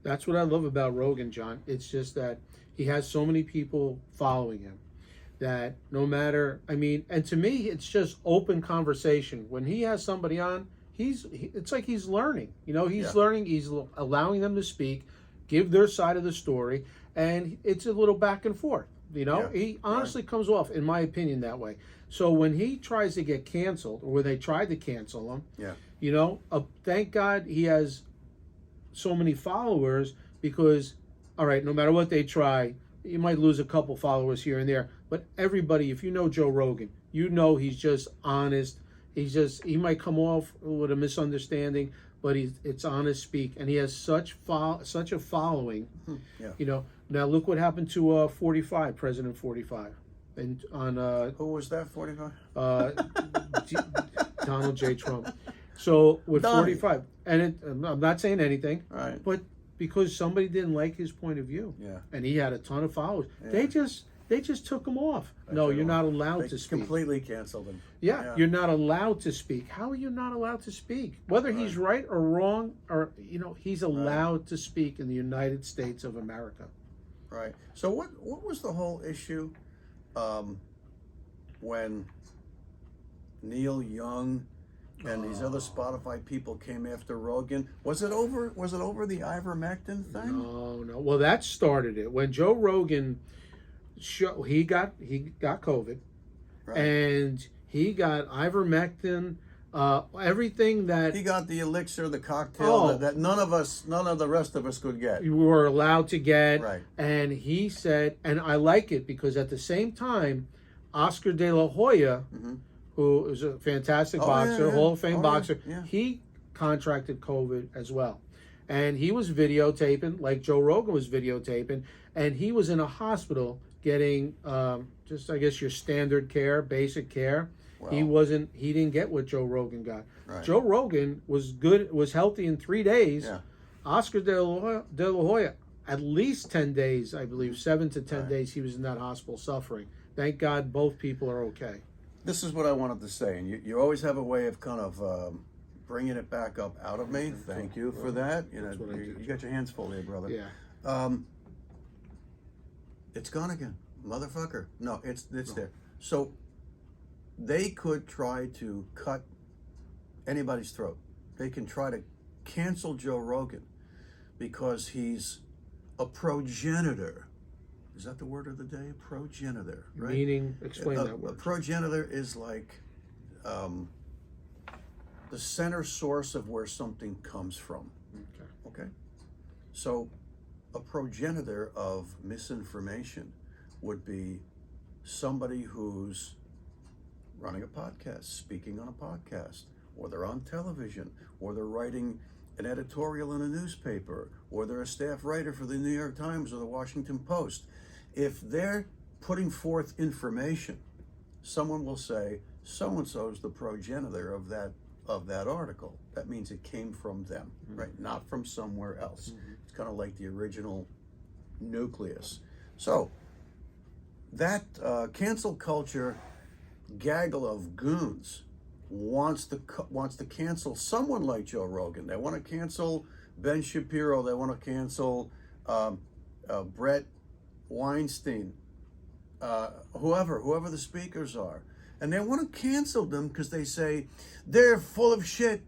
That's what I love about Rogan, John. It's just that he has so many people following him that no matter, and to me, it's just open conversation. When he has somebody on, it's like he's learning. He's learning, he's allowing them to speak, give their side of the story, and it's a little back and forth. He honestly comes off, in my opinion, that way. So when he tries to get canceled, or when they tried to cancel him, thank God he has so many followers, because, all right, no matter what they try, you might lose a couple followers here and there, but everybody, if you know Joe Rogan, he's just honest. He might come off with a misunderstanding, but it's honest speak, and he has such a following. Now look what happened to 45, President 45, and on who was that? 45? Donald J. Trump. So with Donnie. 45, and I'm not saying anything, right, but because somebody didn't like his point of view, and he had a ton of followers, they just took him off. No, you're not allowed to speak. Completely canceled him. Yeah, you're not allowed to speak. How are you not allowed to speak? Whether he's right or wrong, or he's allowed to speak in the United States of America. Right. So what was the whole issue when Neil Young and these other Spotify people came after Rogan? Was it over the ivermectin thing? No. Well, that started it when Joe Rogan he got COVID, right, and he got ivermectin. Everything that he got, the elixir, the cocktail that none of the rest of us could get. You were allowed to get, right. And he said, and I like it because at the same time, Oscar De La Hoya, who is a fantastic boxer, Hall of Fame boxer, he contracted COVID as well, and he was videotaping like Joe Rogan was videotaping, and he was in a hospital getting just, I guess, your standard care, basic care. Wow. He didn't get what Joe Rogan got. Right. Joe Rogan was healthy in 3 days. Yeah. Oscar De La Hoya, at least 10 days, I believe, 7 to 10 days he was in that hospital suffering. Thank God both people are okay. This is what I wanted to say, and you always have a way of kind of bringing it back up out of me. Thank you for that. You got your hands full here, brother. Yeah. It's gone again, motherfucker. No, it's there. So they could try to cut anybody's throat. They can try to cancel Joe Rogan because he's a progenitor. Is that the word of the day? Progenitor, right? Meaning, explain that word. A progenitor is like the center source of where something comes from. Okay. So a progenitor of misinformation would be somebody who's running a podcast, speaking on a podcast, or they're on television, or they're writing an editorial in a newspaper, or they're a staff writer for the New York Times or the Washington Post. If they're putting forth information, someone will say, so-and-so is the progenitor of that article. That means it came from them, right? Not from somewhere else. It's kind of like the original nucleus. So that cancel culture gaggle of goons wants to cancel someone like Joe Rogan. They want to cancel Ben Shapiro. They want to cancel Brett Weinstein, whoever the speakers are. And they want to cancel them because they say they're full of shit.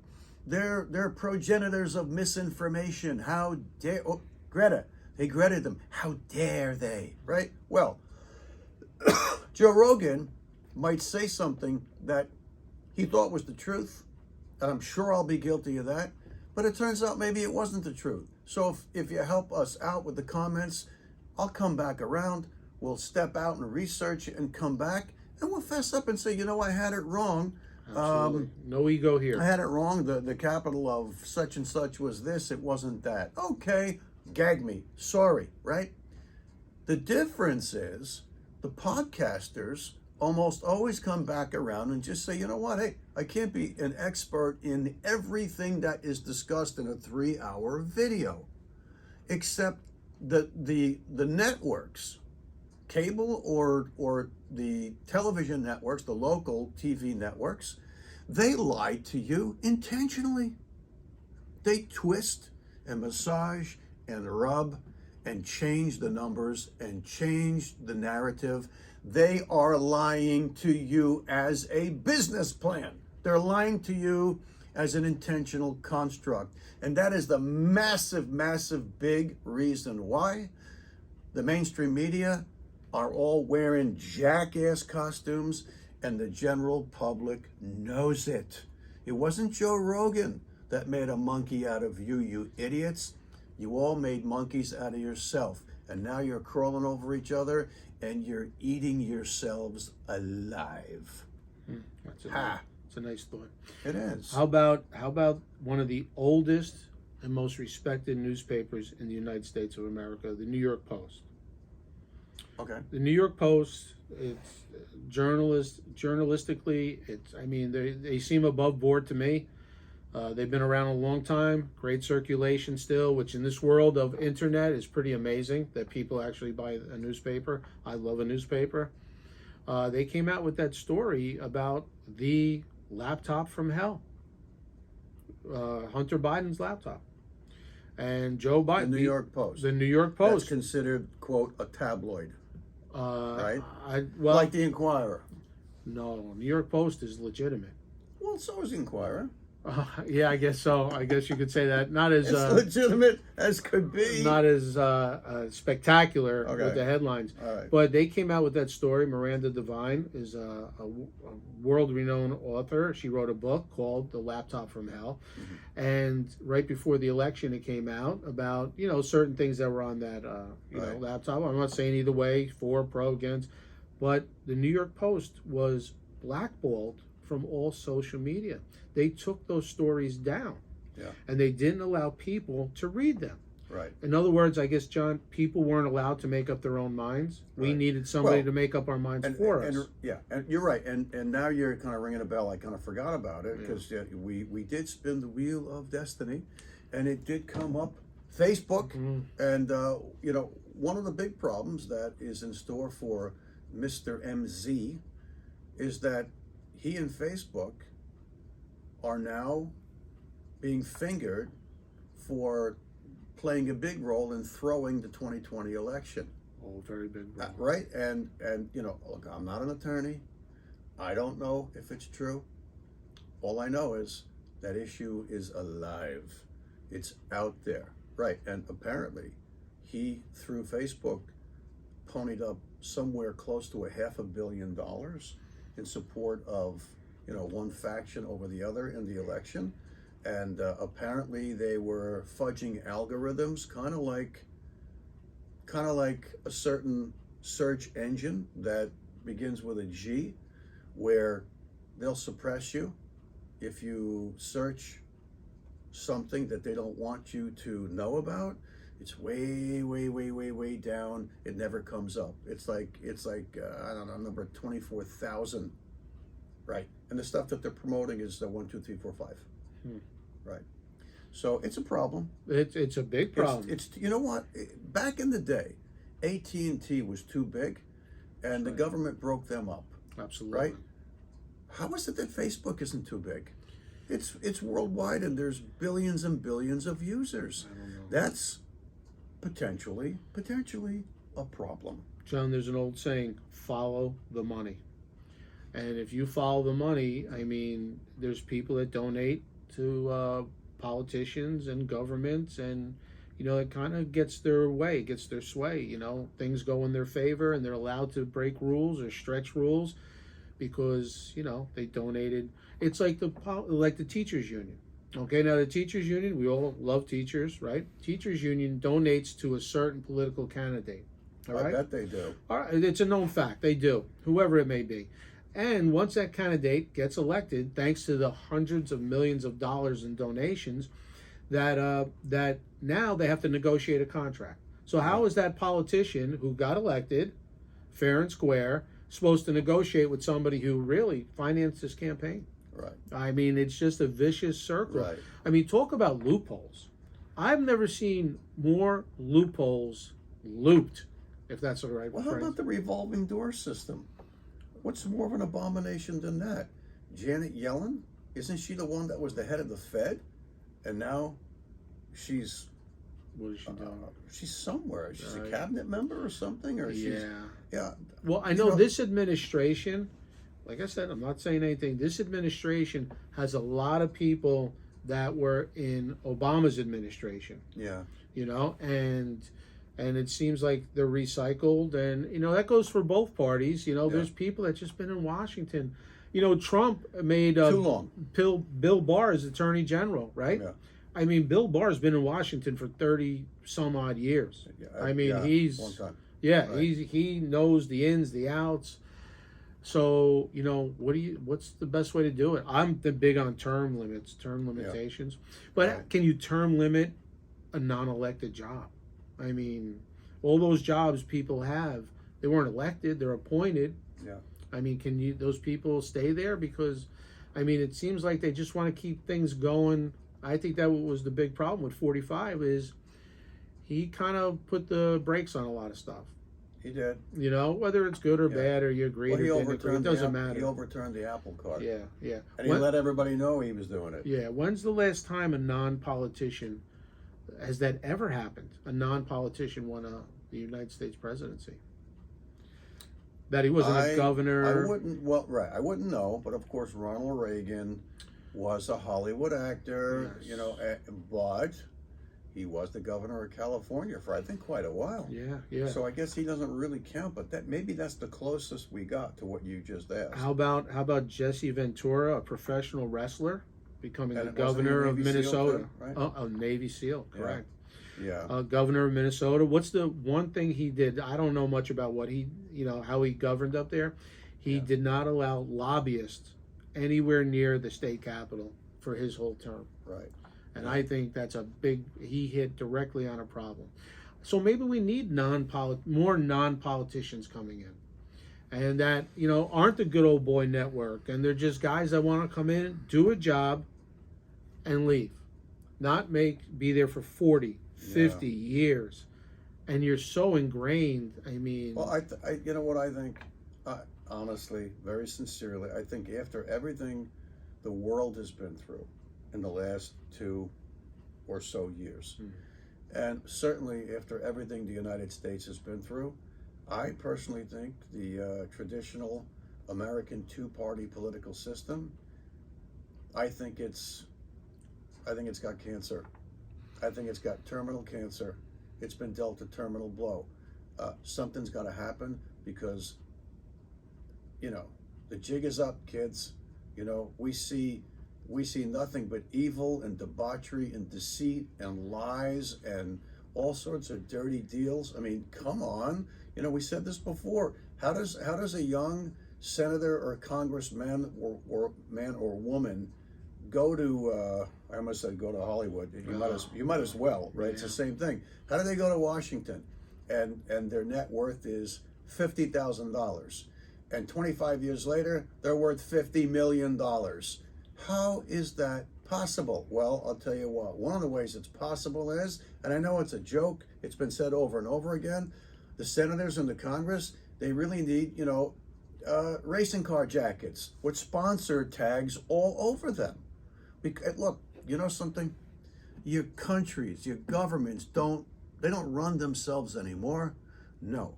They're progenitors of misinformation. How dare Greta? They Greta them. How dare they? Right? Well, Joe Rogan might say something that he thought was the truth, and I'm sure I'll be guilty of that. But it turns out maybe it wasn't the truth. So if you help us out with the comments, I'll come back around. We'll step out and research and come back. And we'll fess up and say, I had it wrong. Absolutely. No ego here. I had it wrong. The capital of such and such was this. It wasn't that. Okay, gag me. Sorry, right? The difference is the podcasters almost always come back around and just say, you know what, hey, I can't be an expert in everything that is discussed in a 3-hour video, except the networks, cable or the television networks, the local TV networks, they lie to you intentionally. They twist and massage and rub and change the numbers and change the narrative. They are lying to you as a business plan. They're lying to you as an intentional construct. And that is the massive, massive, big reason why the mainstream media are all wearing jackass costumes and the general public knows it. It wasn't Joe Rogan that made a monkey out of you, you idiots. You all made monkeys out of yourself. And now you're crawling over each other and you're eating yourselves alive. That's a nice thought. It is. How about one of the oldest and most respected newspapers in the United States of America, the New York Post? Okay. The New York Post, it's journalistically, they seem above board to me. They've been around a long time, great circulation still, which in this world of internet is pretty amazing that people actually buy a newspaper. I love a newspaper. They came out with that story about the laptop from hell, Hunter Biden's laptop. And Joe Biden. The New York Post. The New York Post. That's considered, quote, a tabloid. Right? Well, like the Inquirer. No, New York Post is legitimate. Well, so is the Inquirer. Yeah, I guess so. I guess you could say that. Not as legitimate as could be. Not as spectacular with the headlines. All right. But they came out with that story. Miranda Devine is a world-renowned author. She wrote a book called The Laptop from Hell. Mm-hmm. And right before the election, it came out about, certain things that were on that, laptop. I'm not saying either way, for, pro, against. But the New York Post was blackballed from all social media. They took those stories down. Yeah. And they didn't allow people to read them. Right. In other words, I guess, John, people weren't allowed to make up their own minds. We needed somebody to make up our minds for us. And you're right. And now you're kind of ringing a bell. I kind of forgot about it because we did spin the wheel of destiny, and it did come up Facebook. Mm-hmm. And one of the big problems that is in store for Mr. MZ is that he and Facebook are now being fingered for playing a big role in throwing the 2020 election. Oh, very big role. Right? And look, I'm not an attorney. I don't know if it's true. All I know is that issue is alive. It's out there. Right. And apparently he, through Facebook, ponied up somewhere close to $500 million in support of one faction over the other in the election, and apparently they were fudging algorithms, kind of like a certain search engine that begins with a G, where they'll suppress you if you search something that they don't want you to know about. It's way, way, way, way, way down. It never comes up. It's like I don't know, number 24,000. Right, and the stuff that they're promoting is the 1, 2, 3, 4, 5. Right, so it's a problem. It's a big problem. It's you know what? Back in the day, AT&T was too big, and the government broke them up. Absolutely. Right. How is it that Facebook isn't too big? It's worldwide, and there's billions and billions of users. I don't know. That's potentially a problem. John, there's an old saying: follow the money. And if you follow the money, there's people that donate to politicians and governments, and it kind of gets their way, gets their sway. Things go in their favor, and they're allowed to break rules or stretch rules because they donated. It's like the teachers union. Okay, now the teachers union, we all love teachers, right? Teachers union donates to a certain political candidate. All right? I bet they do. All right, it's a known fact. They do, whoever it may be. And once that candidate gets elected, thanks to the hundreds of millions of dollars in donations, that now they have to negotiate a contract. So how is that politician who got elected, fair and square, supposed to negotiate with somebody who really financed this campaign. Right. I mean, it's just a vicious circle. Right. I mean, talk about loopholes. I've never seen more loopholes looped, if that's the right Well, phrase. how about the revolving door system? What's more of an abomination than that? Janet Yellen, isn't she the one that was the head of the Fed? And now she's... What is she doing? She's somewhere. She's a cabinet member or something? Or she's... Yeah. Well, I know this administration, like I said, I'm not saying anything. This administration has a lot of people that were in Obama's administration. Yeah. You know, and it seems like they're recycled, and you know that goes for both parties. You know, there's people that just been in Washington. You know, Trump made too long. Bill Barr as Attorney General, right? Yeah. I mean, Bill Barr's been in Washington for 30 some odd years. I mean, he's long time. Yeah, Right. he knows the ins, the outs. So, you know, what's the best way to do it? I'm big on term limits, term limitations. But can you term limit a non-elected job? I mean, all those jobs people have, they weren't elected, they're appointed. Yeah. I mean, can those people stay there? Because, I mean, it seems like they just want to keep things going. I think that was the big problem with 45 is he kind of put the brakes on a lot of stuff. He did. You know, whether it's good or bad, or you agree or didn't agree, it doesn't matter. He overturned the Apple Cart. Yeah. And he let everybody know he was doing it. Yeah. When's the last time a non-politician, has that ever happened? A non-politician won the United States presidency? That he wasn't a governor. I wouldn't know, but of course Ronald Reagan was a Hollywood actor, Yes. you know, but he was the governor of California for I think quite a while. Yeah. So I guess he doesn't really count, but maybe that's the closest we got to what you just asked. How about Jesse Ventura, a professional wrestler, becoming the wasn't governor he a of Navy SEAL Minnesota? too, right? A Navy SEAL, correct. Yeah. Governor of Minnesota. What's the one thing he did? I don't know much about what he, how he governed up there. He did not allow lobbyists anywhere near the state capitol for his whole term. Right. And I think that's he hit directly on a problem. So maybe we need more non-politicians coming in. And that, aren't the good old boy network. And they're just guys that want to come in, do a job, and leave. Not be there for 40, 50 years. And you're so ingrained. I mean... Well, you know what I think? Honestly, very sincerely, I think after everything the world has been through in the last 2 or so years, and certainly after everything the United States has been through, I personally think the traditional American two-party political system, I think it's got cancer. I think it's got terminal cancer. It's been dealt a terminal blow. Something's got to happen because, the jig is up, kids. We see nothing but evil and debauchery and deceit and lies and all sorts of dirty deals. I mean, come on. We said this before. How does a young senator or congressman or man or woman go to I almost said go to Hollywood. You might as well, right? Yeah. It's the same thing. How do they go to Washington and their net worth is $50,000 and 25 years later they're worth $50 million? How is that possible? Well, I'll tell you what. One of the ways it's possible is, and I know it's a joke, it's been said over and over again, the senators in the Congress, they really need, racing car jackets with sponsor tags all over them. Look, you know something? Your countries, your governments don't run themselves anymore. No.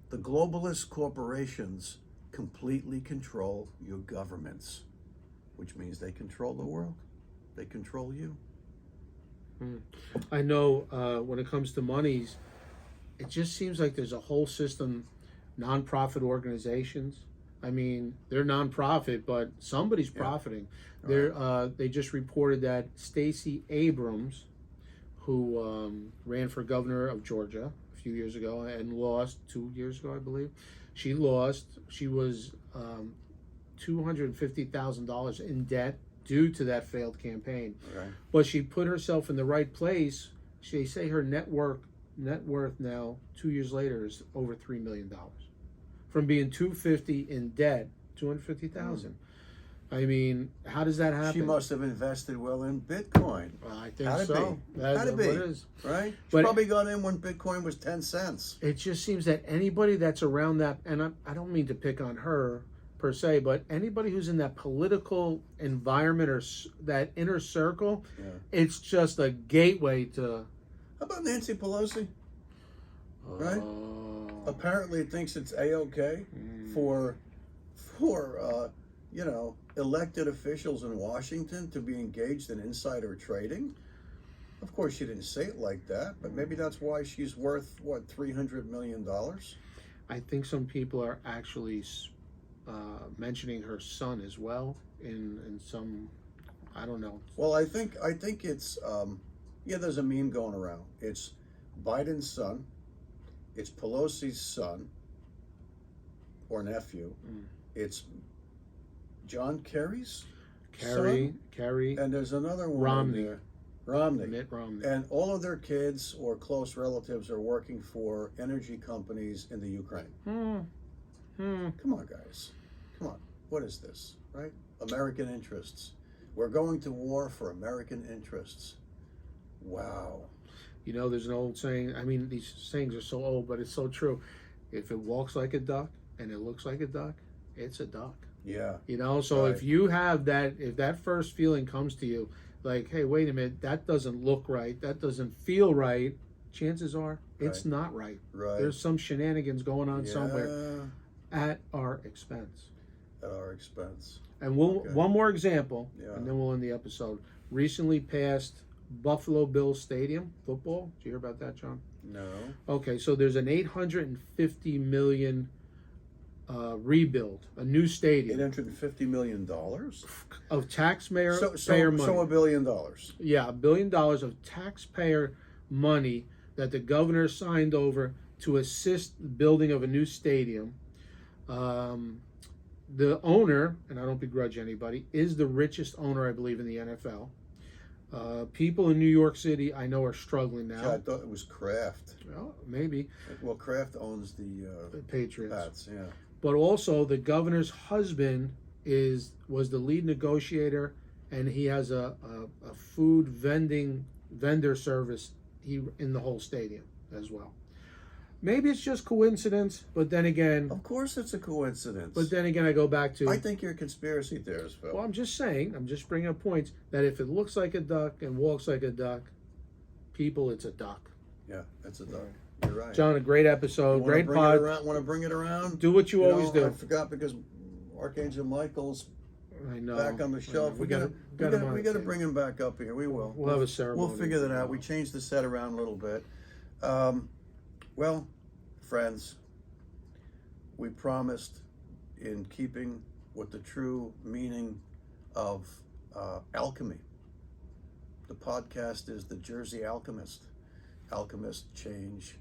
The globalist corporations completely control your governments, which means they control the world. They control you. I know when it comes to monies, it just seems like there's a whole system, nonprofit organizations. I mean, they're nonprofit, but somebody's profiting. They just reported that Stacey Abrams, who ran for governor of Georgia a few years ago and lost 2 years ago, I believe. She lost. She was $250,000 in debt due to that failed campaign. Okay. But she put herself in the right place. They say her net worth now, 2 years later, is over $3 million. from being 250 in debt, 250,000. I mean, how does that happen? She must have invested well in Bitcoin. I think How'd it so. be? That's How'd it what be? it is. Right? She But probably got in when Bitcoin was 10 cents. it just seems that anybody that's around that, and I don't mean to pick on her per se, but anybody who's in that political environment or that inner circle, it's just a gateway to. How about Nancy Pelosi? Right? Apparently thinks it's A-OK for elected officials in Washington to be engaged in insider trading. Of course, she didn't say it like that, but maybe that's why she's worth, what, $300 million? I think some people are actually mentioning her son as well in some, I don't know. Well, I think it's, there's a meme going around. It's Biden's son, it's Pelosi's son, or nephew, it's John Kerry's son? Kerry, and there's another one Romney. Mitt Romney. And all of their kids or close relatives are working for energy companies in the Ukraine. Come on, guys. Come on. What is this, right? American interests. We're going to war for American interests. Wow. You know, there's an old saying, I mean, these sayings are so old, but it's so true. If it walks like a duck and it looks like a duck, it's a duck. Yeah. You know, so right. if you have that, if that first feeling comes to you, like, hey, wait a minute, that doesn't look right, that doesn't feel right, chances are it's not right. Right. There's some shenanigans going on somewhere at our expense. At our expense. And one more example, and then we'll end the episode. Recently passed Buffalo Bills Stadium football. Did you hear about that, John? No. Okay, so there's an $850 million rebuild, a new stadium. $850 million? Of taxpayer money. So $1 billion. Yeah, $1 billion of taxpayer money that the governor signed over to assist the building of a new stadium. The owner, and I don't begrudge anybody, is the richest owner, I believe, in the NFL. People in New York City, I know, are struggling now. Yeah, I thought it was Kraft. Well, maybe. Well, Kraft owns the Patriots. Pats, yeah. But also, the governor's husband was the lead negotiator, and he has a food vendor service in the whole stadium as well. Maybe it's just coincidence, but then again... Of course it's a coincidence. But then again, I go back to... I think you're a conspiracy theorist, Phil. Well, I'm just saying, I'm just bringing up points, that if it looks like a duck and walks like a duck, people, it's a duck. Yeah, it's a duck. You're right. John, a great episode, great pod. Want to bring it around? Do what you always do. I forgot because Archangel Michael's I know. Back on the shelf. We got to bring him back up here. We will. We'll have a ceremony. We'll figure that out. We changed the set around a little bit. Well, friends, we promised, in keeping with the true meaning of alchemy. The podcast is the Jersey Alchemist. Alchemists change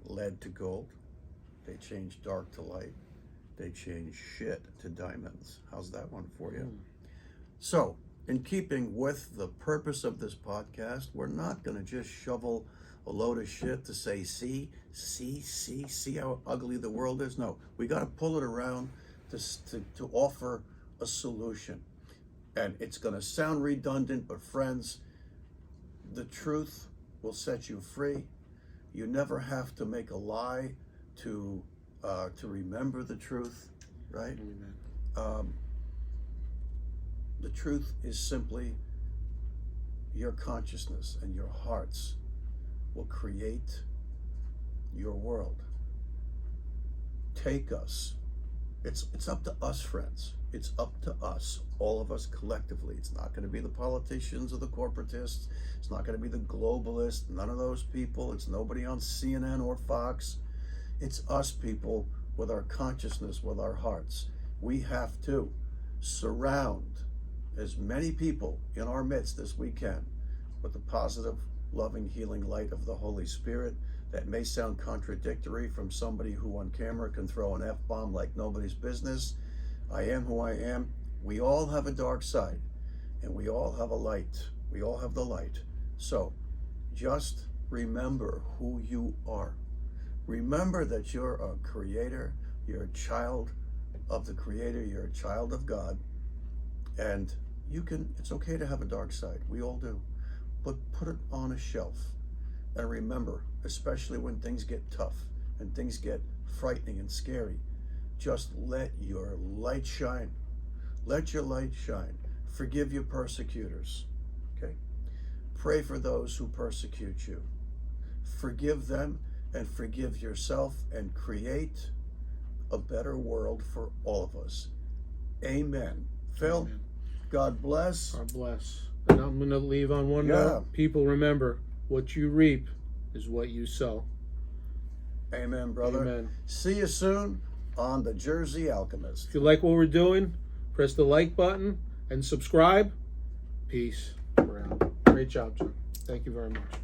lead to gold. They change dark to light. They change shit to diamonds. How's that one for you? So, in keeping with the purpose of this podcast, we're not going to just shovel a load of shit to say, see how ugly the world is. No, we got to pull it around to offer a solution. And it's going to sound redundant, but friends, the truth will set you free. You never have to make a lie to remember the truth, right? The truth is simply your consciousness and your hearts will create your world. Take us. It's up to us, friends. It's up to us, all of us collectively. It's not going to be the politicians or the corporatists. It's not going to be the globalists, none of those people. It's nobody on CNN or Fox. It's us people with our consciousness, with our hearts. We have to surround as many people in our midst as we can with the positive, loving, healing light of the Holy Spirit. That may sound contradictory from somebody who on camera can throw an F-bomb like nobody's business. I am who I am. We all have a dark side, and we all have a light. We all have the light. So just remember who you are. Remember that you're a creator, you're a child of the Creator, you're a child of God, and it's okay to have a dark side. We all do. But put it on a shelf. And remember, especially when things get tough and things get frightening and scary, just let your light shine. Let your light shine. Forgive your persecutors. Okay? Pray for those who persecute you. Forgive them and forgive yourself and create a better world for all of us. Amen. Phil, amen. God bless. God bless. And I'm going to leave on one note. People, remember, what you reap is what you sow. Amen, brother. Amen. See you soon on the Jersey Alchemist. If you like what we're doing, press the like button and subscribe. Peace. We're out. Great job, John. Thank you very much.